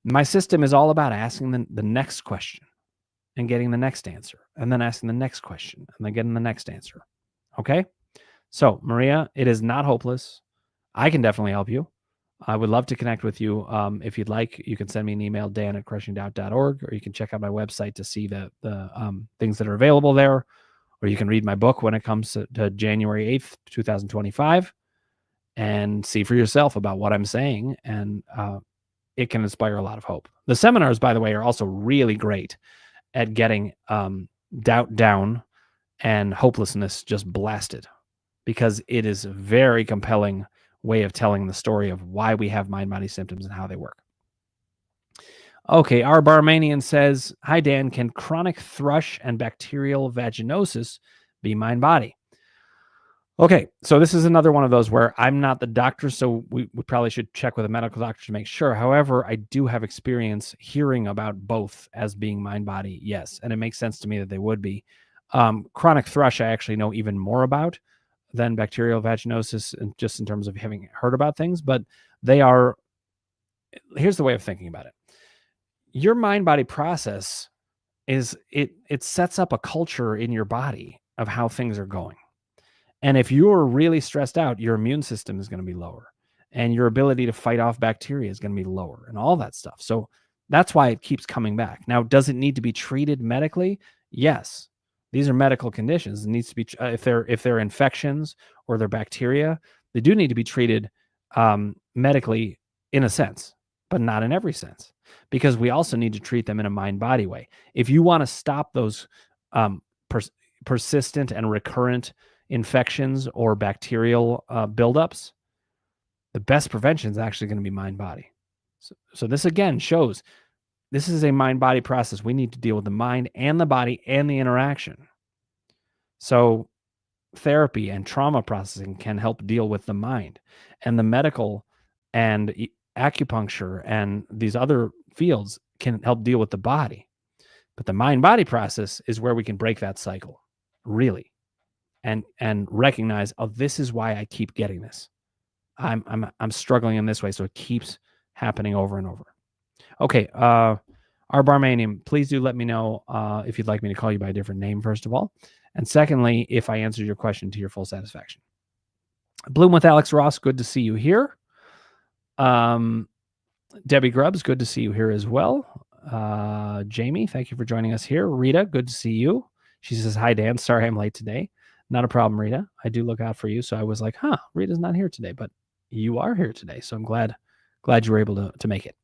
My system is all about asking the next question and getting the next answer, and then asking the next question and then getting the next answer. Okay? So, Maria, it is not hopeless. I can definitely help you. I would love to connect with you. If you'd like, you can send me an email, dan@crushingdoubt.org, or you can check out my website to see the things that are available there, or you can read my book when it comes to January 8th, 2025, and see for yourself about what I'm saying, and it can inspire a lot of hope. The seminars, by the way, are also really great at getting doubt down and hopelessness just blasted, because it is a very compelling way of telling the story of why we have mind-body symptoms and how they work. Okay, our Barmanian says, hi, Dan, can chronic thrush and bacterial vaginosis be mind-body? Okay, so this is another one of those where I'm not the doctor, so we probably should check with a medical doctor to make sure. However, I do have experience hearing about both as being mind-body, yes, and it makes sense to me that they would be. Chronic thrush I actually know even more about than bacterial vaginosis, and just in terms of having heard about things, but they are, here's the way of thinking about it. Your mind-body process is, it sets up a culture in your body of how things are going. And if you're really stressed out, your immune system is going to be lower, and your ability to fight off bacteria is going to be lower, and all that stuff. So that's why it keeps coming back. Now, does it need to be treated medically? Yes. These are medical conditions. It needs to be, if they're infections or they're bacteria, they do need to be treated medically in a sense, but not in every sense, because we also need to treat them in a mind-body way. If you want to stop those persistent and recurrent infections or bacterial buildups, the best prevention is actually going to be mind-body. So this again shows this is a mind-body process. We need to deal with the mind and the body and the interaction. So therapy and trauma processing can help deal with the mind, and the medical and acupuncture and these other fields can help deal with the body. But the mind-body process is where we can break that cycle, really, and recognize, oh, this is why I keep getting this. I'm struggling in this way, so it keeps happening over and over. Okay, our Barmanian, please do let me know if you'd like me to call you by a different name, first of all. And secondly, if I answered your question to your full satisfaction. Bloom with Alex Ross, good to see you here. Debbie Grubbs, good to see you here as well. Jamie, thank you for joining us here. Rita, good to see you. She says, hi, Dan. Sorry I'm late today. Not a problem, Rita. I do look out for you. So I was like, Rita's not here today, but you are here today. So I'm glad you were able to make it.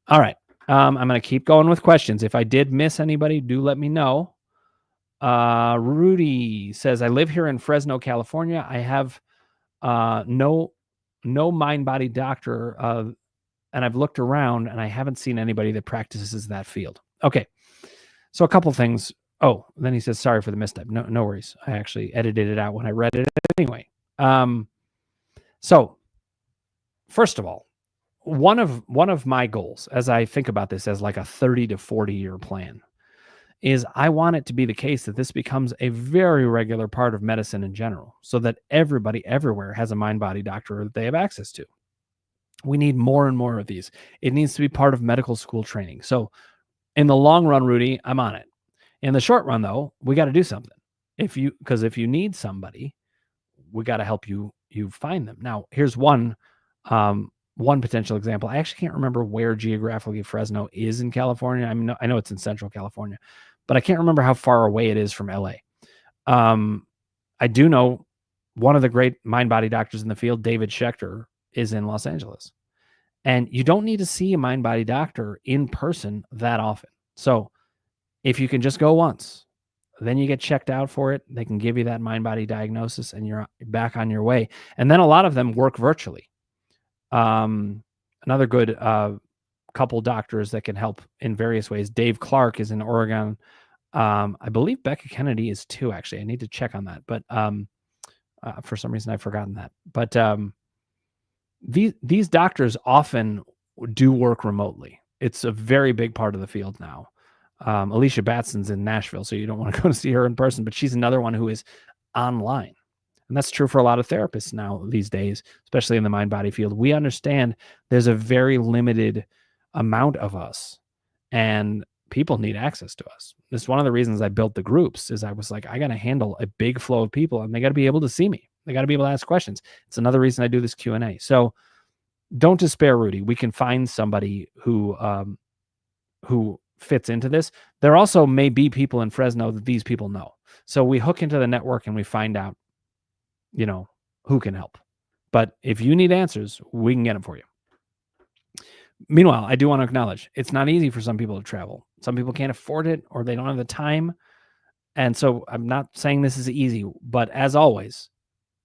All right. I'm going to keep going with questions. If I did miss anybody, do let me know. Rudy says, I live here in Fresno, California. I have no mind body doctor, and I've looked around and I haven't seen anybody that practices that field. Okay, so a couple things. Oh, then he says, sorry for the misstep. No worries. I actually edited it out when I read it anyway. So first of all, one of my goals as I think about this as like a 30 to 40 year plan is I want it to be the case that this becomes a very regular part of medicine in general, so that everybody everywhere has a mind body doctor that they have access to. We need more and more of these. It needs to be part of medical school training. So in the long run, Rudy, I'm on it. In the short run, though, we got to do something. Because if you need somebody, we got to help you find them. Now, here's one potential example. I actually can't remember where geographically Fresno is in California. I know it's in Central California, but I can't remember how far away it is from LA. I do know one of the great mind body doctors in the field, David Schechter, is in Los Angeles. And you don't need to see a mind body doctor in person that often. So if you can just go once, then you get checked out for it. They can give you that mind body diagnosis and you're back on your way. And then a lot of them work virtually. Another good couple doctors that can help in various ways. Dave Clark is in Oregon. I believe Becca Kennedy is too, actually. I need to check on that. But for some reason, I've forgotten that. But these doctors often do work remotely. It's a very big part of the field now. Alicia Batson's in Nashville, so you don't want to go to see her in person, but she's another one who is online. And that's true for a lot of therapists now these days, especially in the mind-body field. We understand there's a very limited amount of us, and people need access to us. It's one of the reasons I built the groups is I was like, I got to handle a big flow of people, and they got to be able to see me. They got to be able to ask questions. It's another reason I do this Q&A. So don't despair, Rudy. We can find somebody who fits into this. There also may be people in Fresno that these people know. So we hook into the network and we find out, who can help. But if you need answers, we can get them for you. Meanwhile, I do want to acknowledge it's not easy for some people to travel. Some people can't afford it or they don't have the time. And so I'm not saying this is easy, but as always,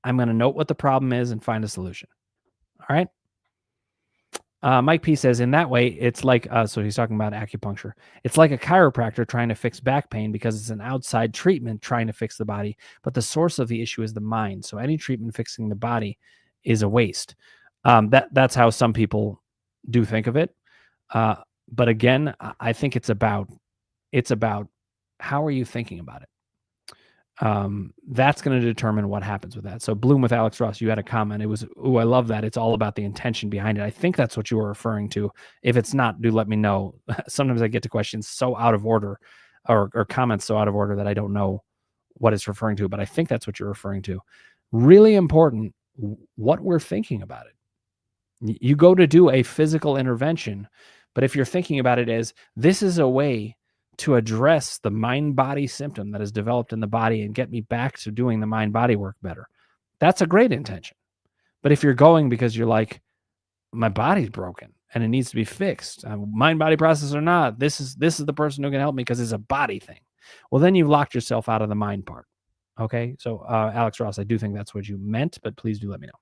I'm going to note what the problem is and find a solution. All right. Mike P says, in that way, it's like, so he's talking about acupuncture. It's like a chiropractor trying to fix back pain because it's an outside treatment trying to fix the body, but the source of the issue is the mind. So any treatment fixing the body is a waste. That's how some people do think of it. But again, I think it's about how are you thinking about it? That's going to determine what happens with that. So Bloom with Alex Ross, you had a comment. It was, I love that. It's all about the intention behind it. I think that's what you were referring to. If it's not, do let me know. Sometimes I get to questions so out of order or comments so out of order that I don't know what it's referring to, but I think that's what you're referring to. Really important what we're thinking about it. You go to do a physical intervention, but if you're thinking about it as this is a way to address the mind-body symptom that is developed in the body and get me back to doing the mind-body work better, that's a great intention. But if you're going because you're like, my body's broken and it needs to be fixed, mind-body process or not, this is the person who can help me because it's a body thing. Well, then you've locked yourself out of the mind part. Okay, so Alex Ross, I do think that's what you meant, but please do let me know.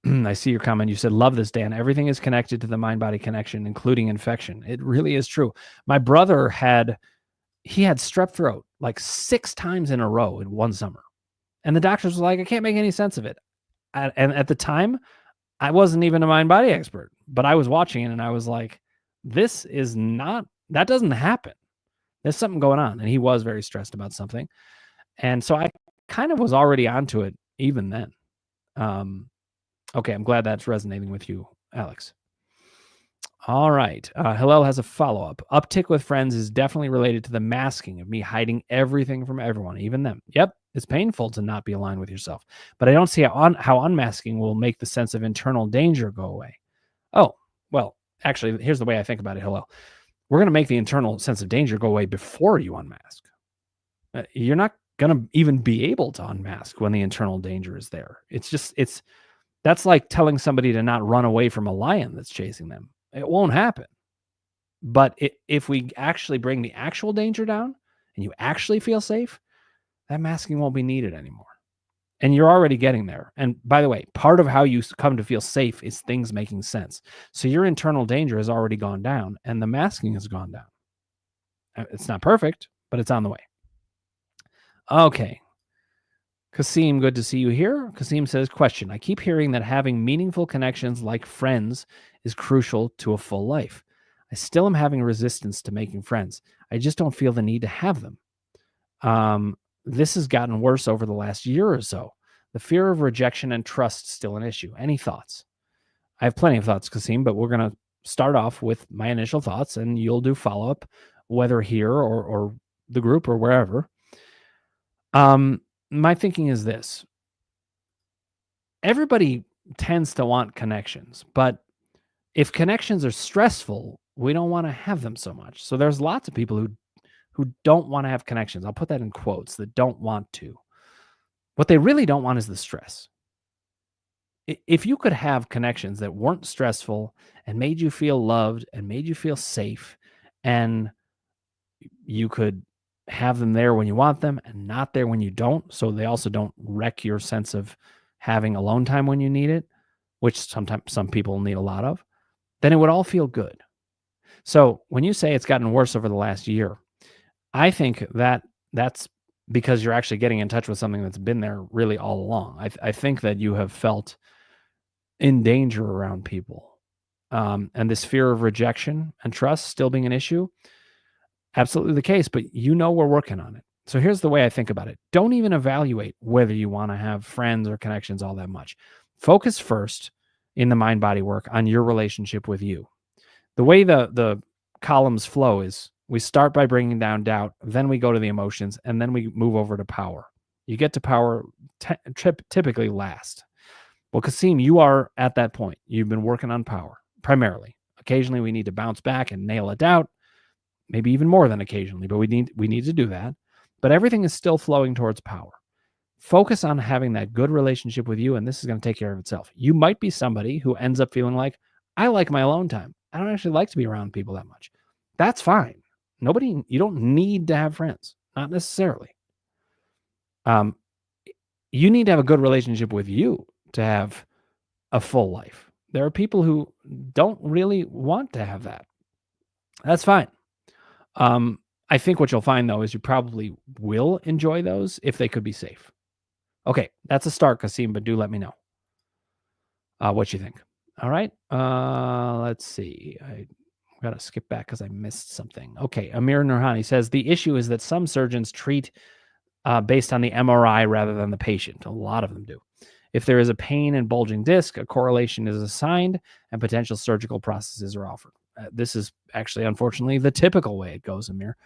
I see your comment. You said, love this, Dan. Everything is connected to the mind-body connection, including infection. It really is true. My brother had strep throat like 6 times in a row in one summer. And the doctors were like, I can't make any sense of it. And at the time, I wasn't even a mind-body expert, but I was watching it and I was like, that doesn't happen. There's something going on. And he was very stressed about something. And so I kind of was already onto it even then. Okay, I'm glad that's resonating with you, Alex. All right. Hillel has a follow-up. Uptick with friends is definitely related to the masking of me hiding everything from everyone, even them. Yep, it's painful to not be aligned with yourself. But I don't see how unmasking will make the sense of internal danger go away. Oh, well, actually, here's the way I think about it, Hillel. We're going to make the internal sense of danger go away before you unmask. You're not going to even be able to unmask when the internal danger is there. That's like telling somebody to not run away from a lion that's chasing them. It won't happen But if we actually bring the actual danger down and you actually feel safe, that masking won't be needed anymore. And you're already getting there. And by the way, part of how you come to feel safe is things making sense. So your internal danger has already gone down and the masking has gone down. It's not perfect, but it's on the way. Okay. Kasim, good to see you here. Kasim says, question. I keep hearing that having meaningful connections like friends is crucial to a full life. I still am having resistance to making friends. I just don't feel the need to have them. This has gotten worse over the last year or so. The fear of rejection and trust still an issue. Any thoughts? I have plenty of thoughts, Kasim, but we're going to start off with my initial thoughts and you'll do follow-up, whether here or the group or wherever. My thinking is this. Everybody tends to want connections, but if connections are stressful, we don't want to have them so much. So there's lots of people who don't want to have connections. I'll put that in quotes, that don't want to. What they really don't want is the stress. If you could have connections that weren't stressful and made you feel loved and made you feel safe, and you could have them there when you want them and not there when you don't, so they also don't wreck your sense of having alone time when you need it, which sometimes some people need a lot of, then it would all feel good. So when you say it's gotten worse over the last year, I think that that's because you're actually getting in touch with something that's been there really all along. I think that you have felt in danger around people. And this fear of rejection and trust still being an issue, absolutely the case, but we're working on it. So here's the way I think about it. Don't even evaluate whether you want to have friends or connections all that much. Focus first in the mind-body work on your relationship with you. The way the columns flow is we start by bringing down doubt, then we go to the emotions, and then we move over to power. You get to power typically last. Well, Kasim, you are at that point. You've been working on power primarily. Occasionally, we need to bounce back and nail a doubt, maybe even more than occasionally, but we need to do that. But everything is still flowing towards power. Focus on having that good relationship with you, and this is going to take care of itself. You might be somebody who ends up feeling like, I like my alone time. I don't actually like to be around people that much. That's fine. You don't need to have friends, not necessarily. You need to have a good relationship with you to have a full life. There are people who don't really want to have that. That's fine. I think what you'll find, though, is you probably will enjoy those if they could be safe. Okay, that's a start, Kasim, but do let me know what you think. All right. Let's see. I got to skip back because I missed something. Okay, Amir Nurhani says, the issue is that some surgeons treat based on the MRI rather than the patient. A lot of them do. If there is a pain and bulging disc, a correlation is assigned and potential surgical processes are offered. This is actually, unfortunately, the typical way it goes, Amir.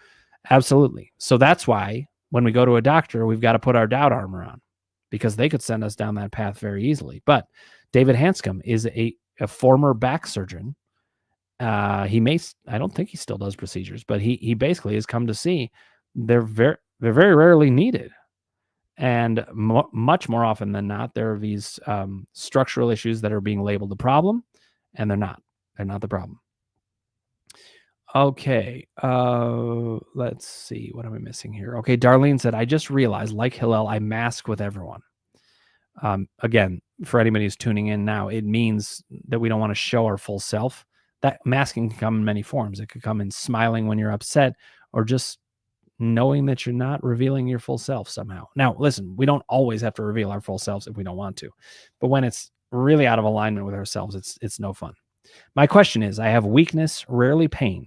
Absolutely. So that's why when we go to a doctor, we've got to put our doubt armor on, because they could send us down that path very easily. But David Hanscom is a former back surgeon. I don't think he still does procedures, but he basically has come to see they're very rarely needed. And much more often than not, there are these structural issues that are being labeled the problem, and they're not. They're not the problem. Okay, let's see. What am I missing here? Okay, Darlene said, I just realized, like Hillel, I mask with everyone. Again, for anybody who's tuning in now, it means that we don't want to show our full self. That masking can come in many forms. It could come in smiling when you're upset, or just knowing that you're not revealing your full self somehow. Now, listen, we don't always have to reveal our full selves if we don't want to. But when it's really out of alignment with ourselves, it's no fun. My question is, I have weakness, rarely pain.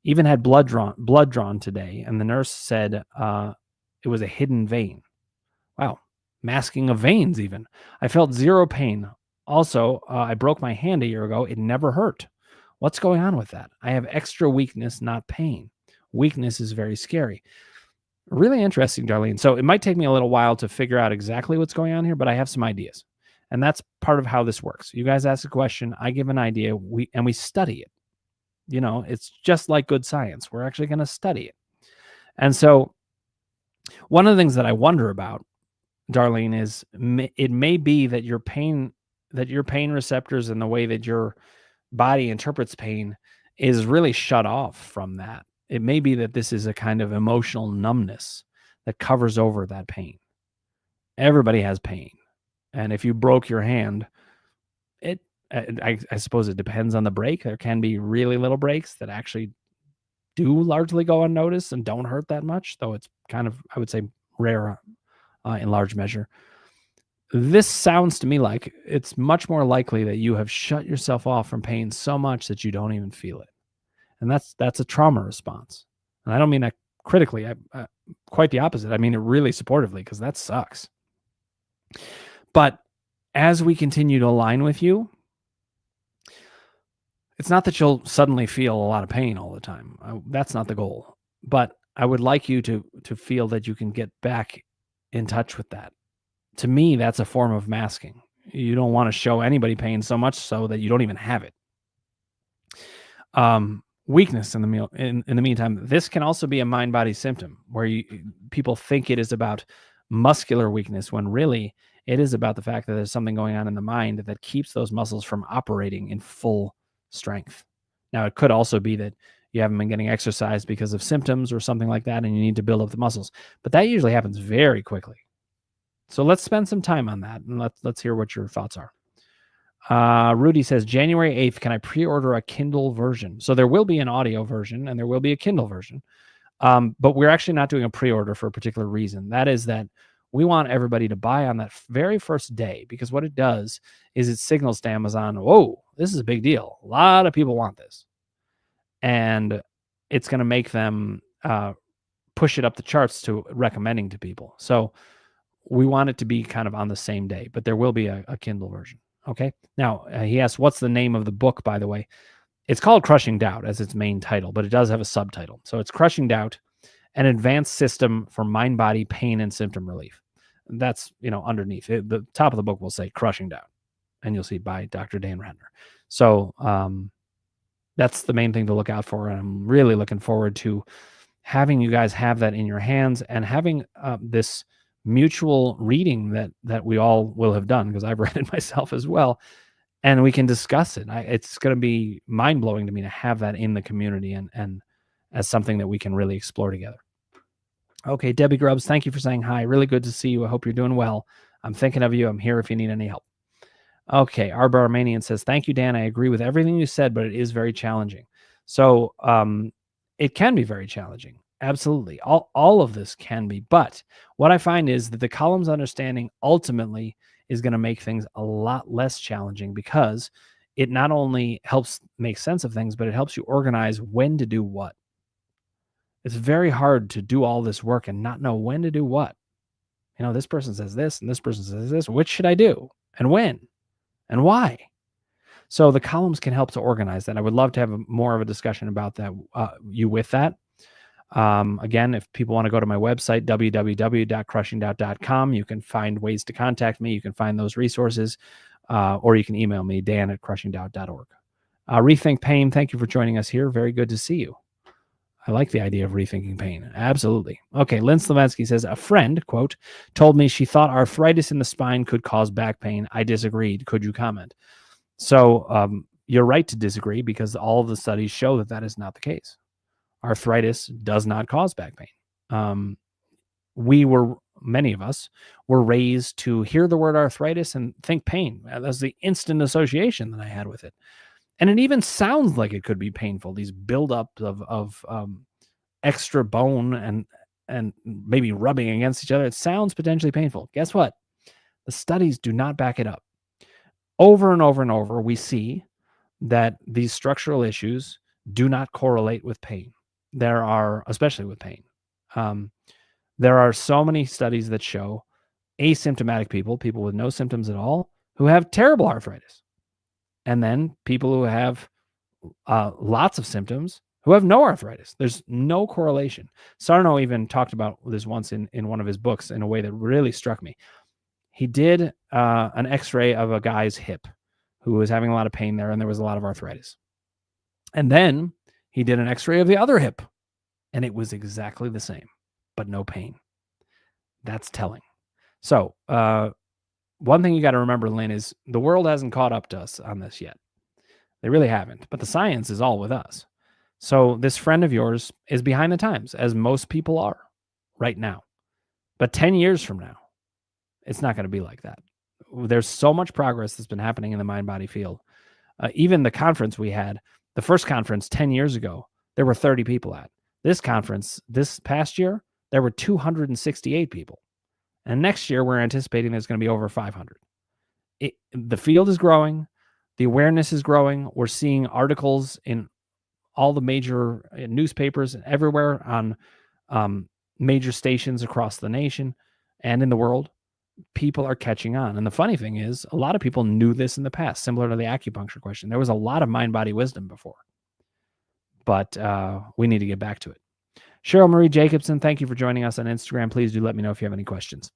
Even had blood drawn today, and the nurse said it was a hidden vein. Wow, masking of veins even. I felt zero pain. Also, I broke my hand a year ago. It never hurt. What's going on with that? I have extra weakness, not pain. Weakness is very scary. Really interesting, Darlene. So it might take me a little while to figure out exactly what's going on here, but I have some ideas. And that's part of how this works. You guys ask a question, I give an idea, we study it. It's just like good science. We're actually going to study it. And so one of the things that I wonder about, Darlene, is it may be that your pain receptors and the way that your body interprets pain is really shut off from that. It may be that this is a kind of emotional numbness that covers over that pain. Everybody has pain. And if you broke your hand, it I suppose it depends on the break. There can be really little breaks that actually do largely go unnoticed and don't hurt that much, though it's kind of, I would say, rare in large measure. This sounds to me like it's much more likely that you have shut yourself off from pain so much that you don't even feel it. And that's a trauma response. And I don't mean that critically. Quite the opposite. I mean it really supportively, because that sucks. But as we continue to align with you, it's not that you'll suddenly feel a lot of pain all the time. That's not the goal. But I would like you to feel that you can get back in touch with that. To me, that's a form of masking. You don't want to show anybody pain so much so that you don't even have it. Weakness in the meantime, this can also be a mind-body symptom where people think it is about muscular weakness when really it is about the fact that there's something going on in the mind that keeps those muscles from operating in full strength. Now, it could also be that you haven't been getting exercise because of symptoms or something like that, and you need to build up the muscles. But that usually happens very quickly. So let's spend some time on that, and let's hear what your thoughts are. Rudy says, January 8th, can I pre-order a Kindle version? So there will be an audio version and there will be a Kindle version. But we're actually not doing a pre-order for a particular reason. That is that we want everybody to buy on that very first day, because what it does is it signals to Amazon, whoa, this is a big deal. A lot of people want this. And it's going to make them push it up the charts to recommending to people. So we want it to be kind of on the same day, but there will be a Kindle version. Okay. Now, he asks, what's the name of the book, by the way? It's called Crushing Doubt as its main title, but it does have a subtitle. So it's Crushing Doubt, an advanced system for mind-body pain and symptom relief. That's, underneath it. The top of the book will say Crushing Doubt, and you'll see by Dr. Dan Ratner. So that's the main thing to look out for. And I'm really looking forward to having you guys have that in your hands and having this mutual reading that we all will have done, because I've read it myself as well, and we can discuss it. It's going to be mind-blowing to me to have that in the community and as something that we can really explore together. Okay, Debbie Grubbs, thank you for saying hi. Really good to see you. I hope you're doing well. I'm thinking of you. I'm here if you need any help. Okay, Arbor Armenian says, thank you, Dan. I agree with everything you said, but it is very challenging. So it can be very challenging. Absolutely. All of this can be. But what I find is that the columns understanding ultimately is going to make things a lot less challenging, because it not only helps make sense of things, but it helps you organize when to do what. It's very hard to do all this work and not know when to do what. This person says this and this person says this. Which should I do? And when? And why? So the columns can help to organize that. I would love to have more of a discussion about that, with that. Again, if people want to go to my website, www.crushingdoubt.com, you can find ways to contact me. You can find those resources, or you can email me, dan@crushingdoubt.org. Rethink Pain, thank you for joining us here. Very good to see you. I like the idea of rethinking pain. Absolutely. Okay, Lynn Slavensky says, a friend, quote, told me she thought arthritis in the spine could cause back pain. I disagreed. Could you comment? So you're right to disagree, because all of the studies show that that is not the case. Arthritis does not cause back pain. Many of us were raised to hear the word arthritis and think pain. That's the instant association that I had with it. And it even sounds like it could be painful, these buildups of extra bone and maybe rubbing against each other. It sounds potentially painful. Guess what? The studies do not back it up. Over and over and over, we see that these structural issues do not correlate with pain. Especially with pain. There are so many studies that show asymptomatic people with no symptoms at all, who have terrible arthritis. And then people who have lots of symptoms who have no arthritis. There's no correlation. Sarno even talked about this once in one of his books in a way that really struck me. He did an x-ray of a guy's hip who was having a lot of pain there, and there was a lot of arthritis. And then he did an x-ray of the other hip, and it was exactly the same, but no pain. That's telling. So one thing you got to remember, Lynn, is the world hasn't caught up to us on this yet. They really haven't. But the science is all with us. So this friend of yours is behind the times, as most people are right now. But 10 years from now, it's not going to be like that. There's so much progress that's been happening in the mind-body field. Even the conference we had, the first conference 10 years ago, there were 30 people at. This conference, this past year, there were 268 people. And next year, we're anticipating there's going to be over 500. The field is growing. The awareness is growing. We're seeing articles in all the major newspapers and everywhere on major stations across the nation and in the world. People are catching on. And the funny thing is, a lot of people knew this in the past, similar to the acupuncture question. There was a lot of mind-body wisdom before. But we need to get back to it. Cheryl Marie Jacobson, thank you for joining us on Instagram. Please do let me know if you have any questions.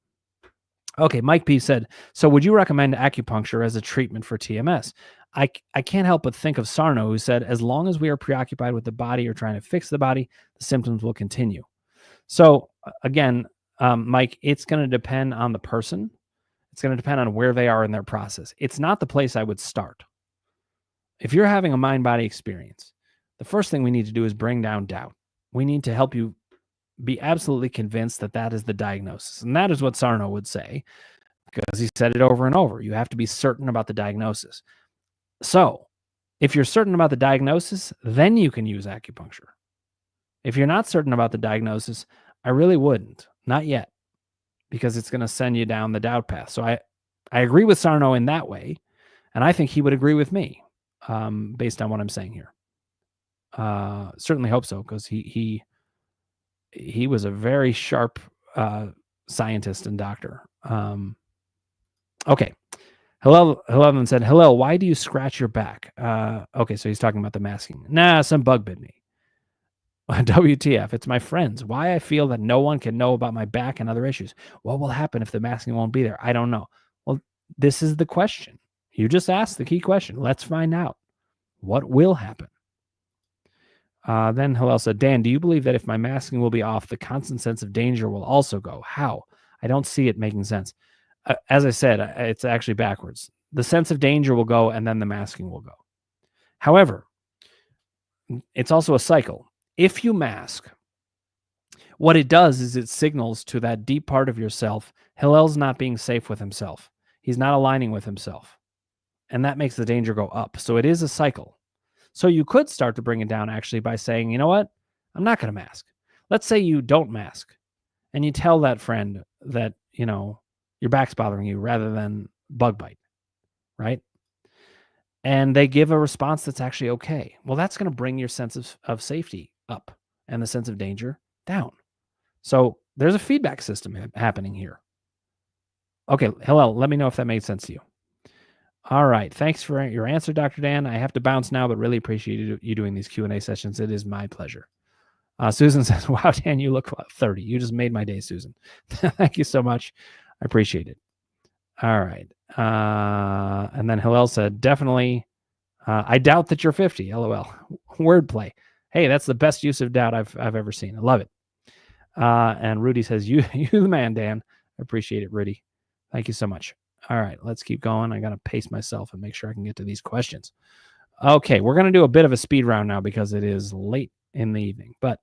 Okay, Mike P said, so would you recommend acupuncture as a treatment for TMS? I can't help but think of Sarno, who said, as long as we are preoccupied with the body or trying to fix the body, the symptoms will continue. So again, Mike, it's going to depend on the person. It's going to depend on where they are in their process. It's not the place I would start. If you're having a mind-body experience, the first thing we need to do is bring down doubt. We need to help you be absolutely convinced that that is the diagnosis. And that is what Sarno would say, because he said it over and over. You have to be certain about the diagnosis. So if you're certain about the diagnosis, then you can use acupuncture. If you're not certain about the diagnosis, I really wouldn't. Not yet, because it's going to send you down the doubt path. So I agree with Sarno in that way, and I think he would agree with me based on what I'm saying here. Certainly hope so, because he was a very sharp scientist and doctor. Okay. Hello and said, hello, why do you scratch your back? Okay, so he's talking about the masking. Nah, some bug bit me. WTF, it's my friends. Why I feel that no one can know about my back and other issues. What will happen if the masking won't be there? I don't know. Well, this is the question. You just asked the key question. Let's find out. What will happen? Then Hillel said, Dan, do you believe that if my masking will be off, the constant sense of danger will also go? How? I don't see it making sense. As I said, it's actually backwards. The sense of danger will go, and then the masking will go. However, it's also a cycle. If you mask, what it does is it signals to that deep part of yourself, Hillel's not being safe with himself. He's not aligning with himself. And that makes the danger go up. So it is a cycle. So you could start to bring it down actually by saying, you know what? I'm not going to mask. Let's say you don't mask and you tell that friend that, you know, your back's bothering you rather than bug bite, right? And they give a response that's actually okay. Well, that's going to bring your sense of safety up and the sense of danger down. So there's a feedback system happening here. Okay, Hillel, let me know if that made sense to you. All right. Thanks for your answer, Dr. Dan. I have to bounce now, but really appreciate you doing these Q&A sessions. It is my pleasure. Susan says, wow, Dan, you look 30. You just made my day, Susan. Thank you so much. I appreciate it. All right. And then Hillel said, definitely, I doubt that you're 50. LOL. Wordplay. Hey, that's the best use of doubt I've ever seen. I love it. And Rudy says, you the man, Dan. I appreciate it, Rudy. Thank you so much. All right, let's keep going. I got to pace myself and make sure I can get to these questions. Okay, we're going to do a bit of a speed round now because it is late in the evening. But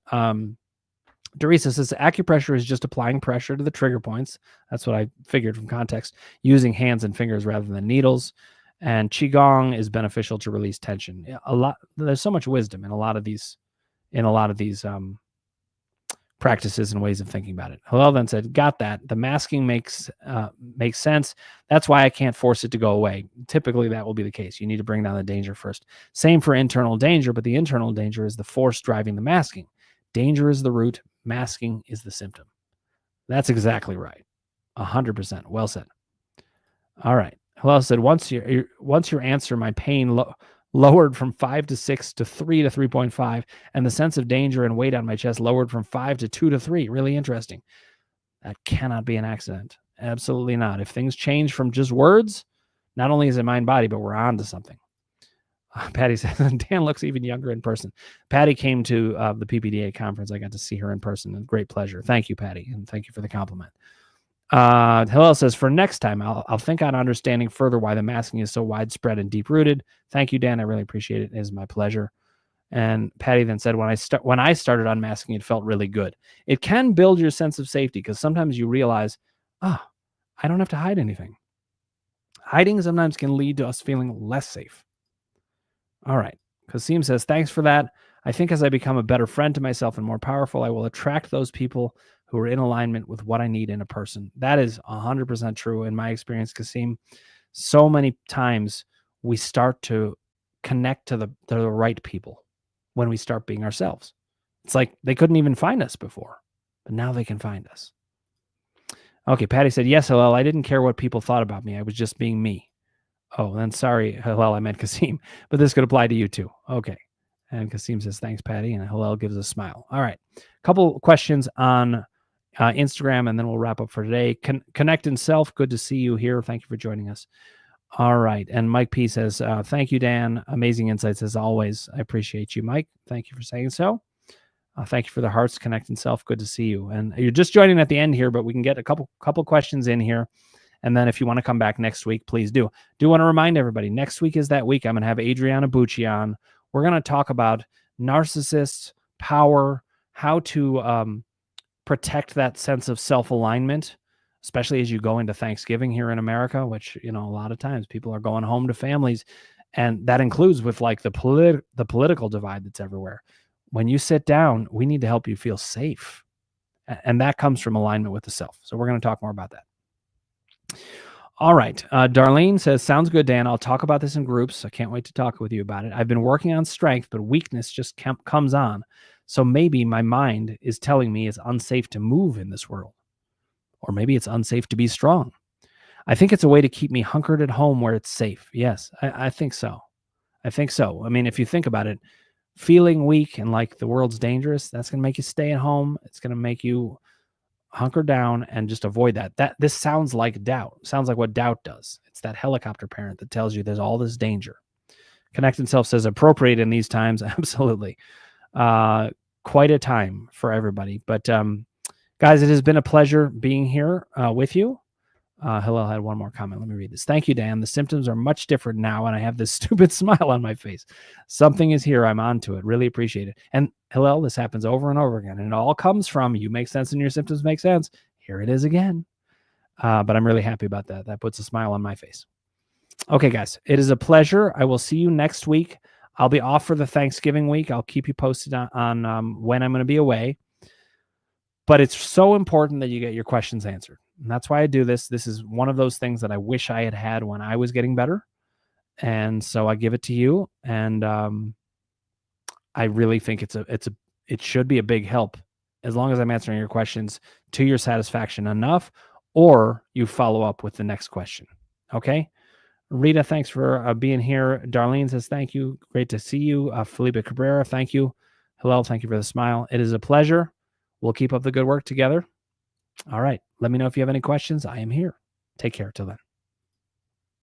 Teresa says acupressure is just applying pressure to the trigger points. That's what I figured from context, using hands and fingers rather than needles. And Qigong is beneficial to release tension. There's so much wisdom in a lot of these practices and ways of thinking about it. Hillel then said, got that. The masking makes sense. That's why I can't force it to go away. Typically, that will be the case. You need to bring down the danger first. Same for internal danger, but the internal danger is the force driving the masking. Danger is the root. Masking is the symptom. That's exactly right. 100%. Well said. All right. Hillel said, once your answer, my pain lowered from 5 to 6 to 3 to 3.5, and the sense of danger and weight on my chest lowered from 5 to 2 to 3. Really interesting. That cannot be an accident. Absolutely not. If things change from just words, not only is it mind body, but we're on to something. Patty says, Dan looks even younger in person. Patty came to the PPDA conference. I got to see her in person. A great pleasure. Thank you, Patty, and thank you for the compliment. Hillel says, for next time, I'll think on understanding further why the masking is so widespread and deep rooted. Thank you, Dan. I really appreciate it. It is my pleasure. And Patty then said, when I started unmasking, it felt really good. It can build your sense of safety because sometimes you realize, I don't have to hide anything. Hiding sometimes can lead to us feeling less safe. All right. Kasim says, thanks for that. I think as I become a better friend to myself and more powerful, I will attract those people who are in alignment with what I need in a person. That is 100% true in my experience, Kasim. So many times we start to connect to the right people when we start being ourselves. It's like they couldn't even find us before, but now they can find us. Okay, Patty said, yes, Hillel, I didn't care what people thought about me. I was just being me. Oh, then sorry, Hillel, I meant Kasim, but this could apply to you too. Okay. And Kasim says, thanks, Patty. And Hillel gives a smile. All right. Couple questions on Instagram, and then we'll wrap up for today. Connect in Self, good to see you here. Thank you for joining us. All right. And Mike P says, thank you, Dan. Amazing insights as always. I appreciate you, Mike. Thank you for saying so. Thank you for the hearts. Connect in Self. Good to see you. And you're just joining at the end here, but we can get a couple questions in here. And then if you want to come back next week, please do. Do want to remind everybody, next week is that week. I'm going to have Adriana Bucci on. We're going to talk about narcissists, power, how to protect that sense of self-alignment, especially as you go into Thanksgiving here in America, which, a lot of times people are going home to families. And that includes with like the political divide that's everywhere. When you sit down, we need to help you feel safe. And that comes from alignment with the self. So we're going to talk more about that. All right. Darlene says, sounds good, Dan. I'll talk about this in groups. I can't wait to talk with you about it. I've been working on strength, but weakness just comes on. So maybe my mind is telling me it's unsafe to move in this world. Or maybe it's unsafe to be strong. I think it's a way to keep me hunkered at home where it's safe. Yes, I think so. I think so. I mean, if you think about it, feeling weak and like the world's dangerous, that's going to make you stay at home. It's going to make you hunker down and just avoid that. This sounds like doubt. Sounds like what doubt does. It's that helicopter parent that tells you there's all this danger. Connect and Self says appropriate in these times. Absolutely. Quite a time for everybody. But guys, it has been a pleasure being here with you. Hillel had one more comment. Let me read this. Thank you, Dan. The symptoms are much different now, and I have this stupid smile on my face. Something is here. I'm onto it. Really appreciate it. And Hillel, this happens over and over again, and it all comes from you make sense and your symptoms make sense. Here it is again. But I'm really happy about that. That puts a smile on my face. Okay, guys, it is a pleasure. I will see you next week. I'll be off for the Thanksgiving week. I'll keep you posted on when I'm going to be away. But it's so important that you get your questions answered. And that's why I do this. This is one of those things that I wish I had had when I was getting better. And so I give it to you. And I really think it should be a big help as long as I'm answering your questions to your satisfaction enough, or you follow up with the next question. Okay. Rita, thanks for being here. Darlene says, thank you. Great to see you. Felipe Cabrera, thank you. Hello. Thank you for the smile. It is a pleasure. We'll keep up the good work together. All right. Let me know if you have any questions. I am here. Take care till then.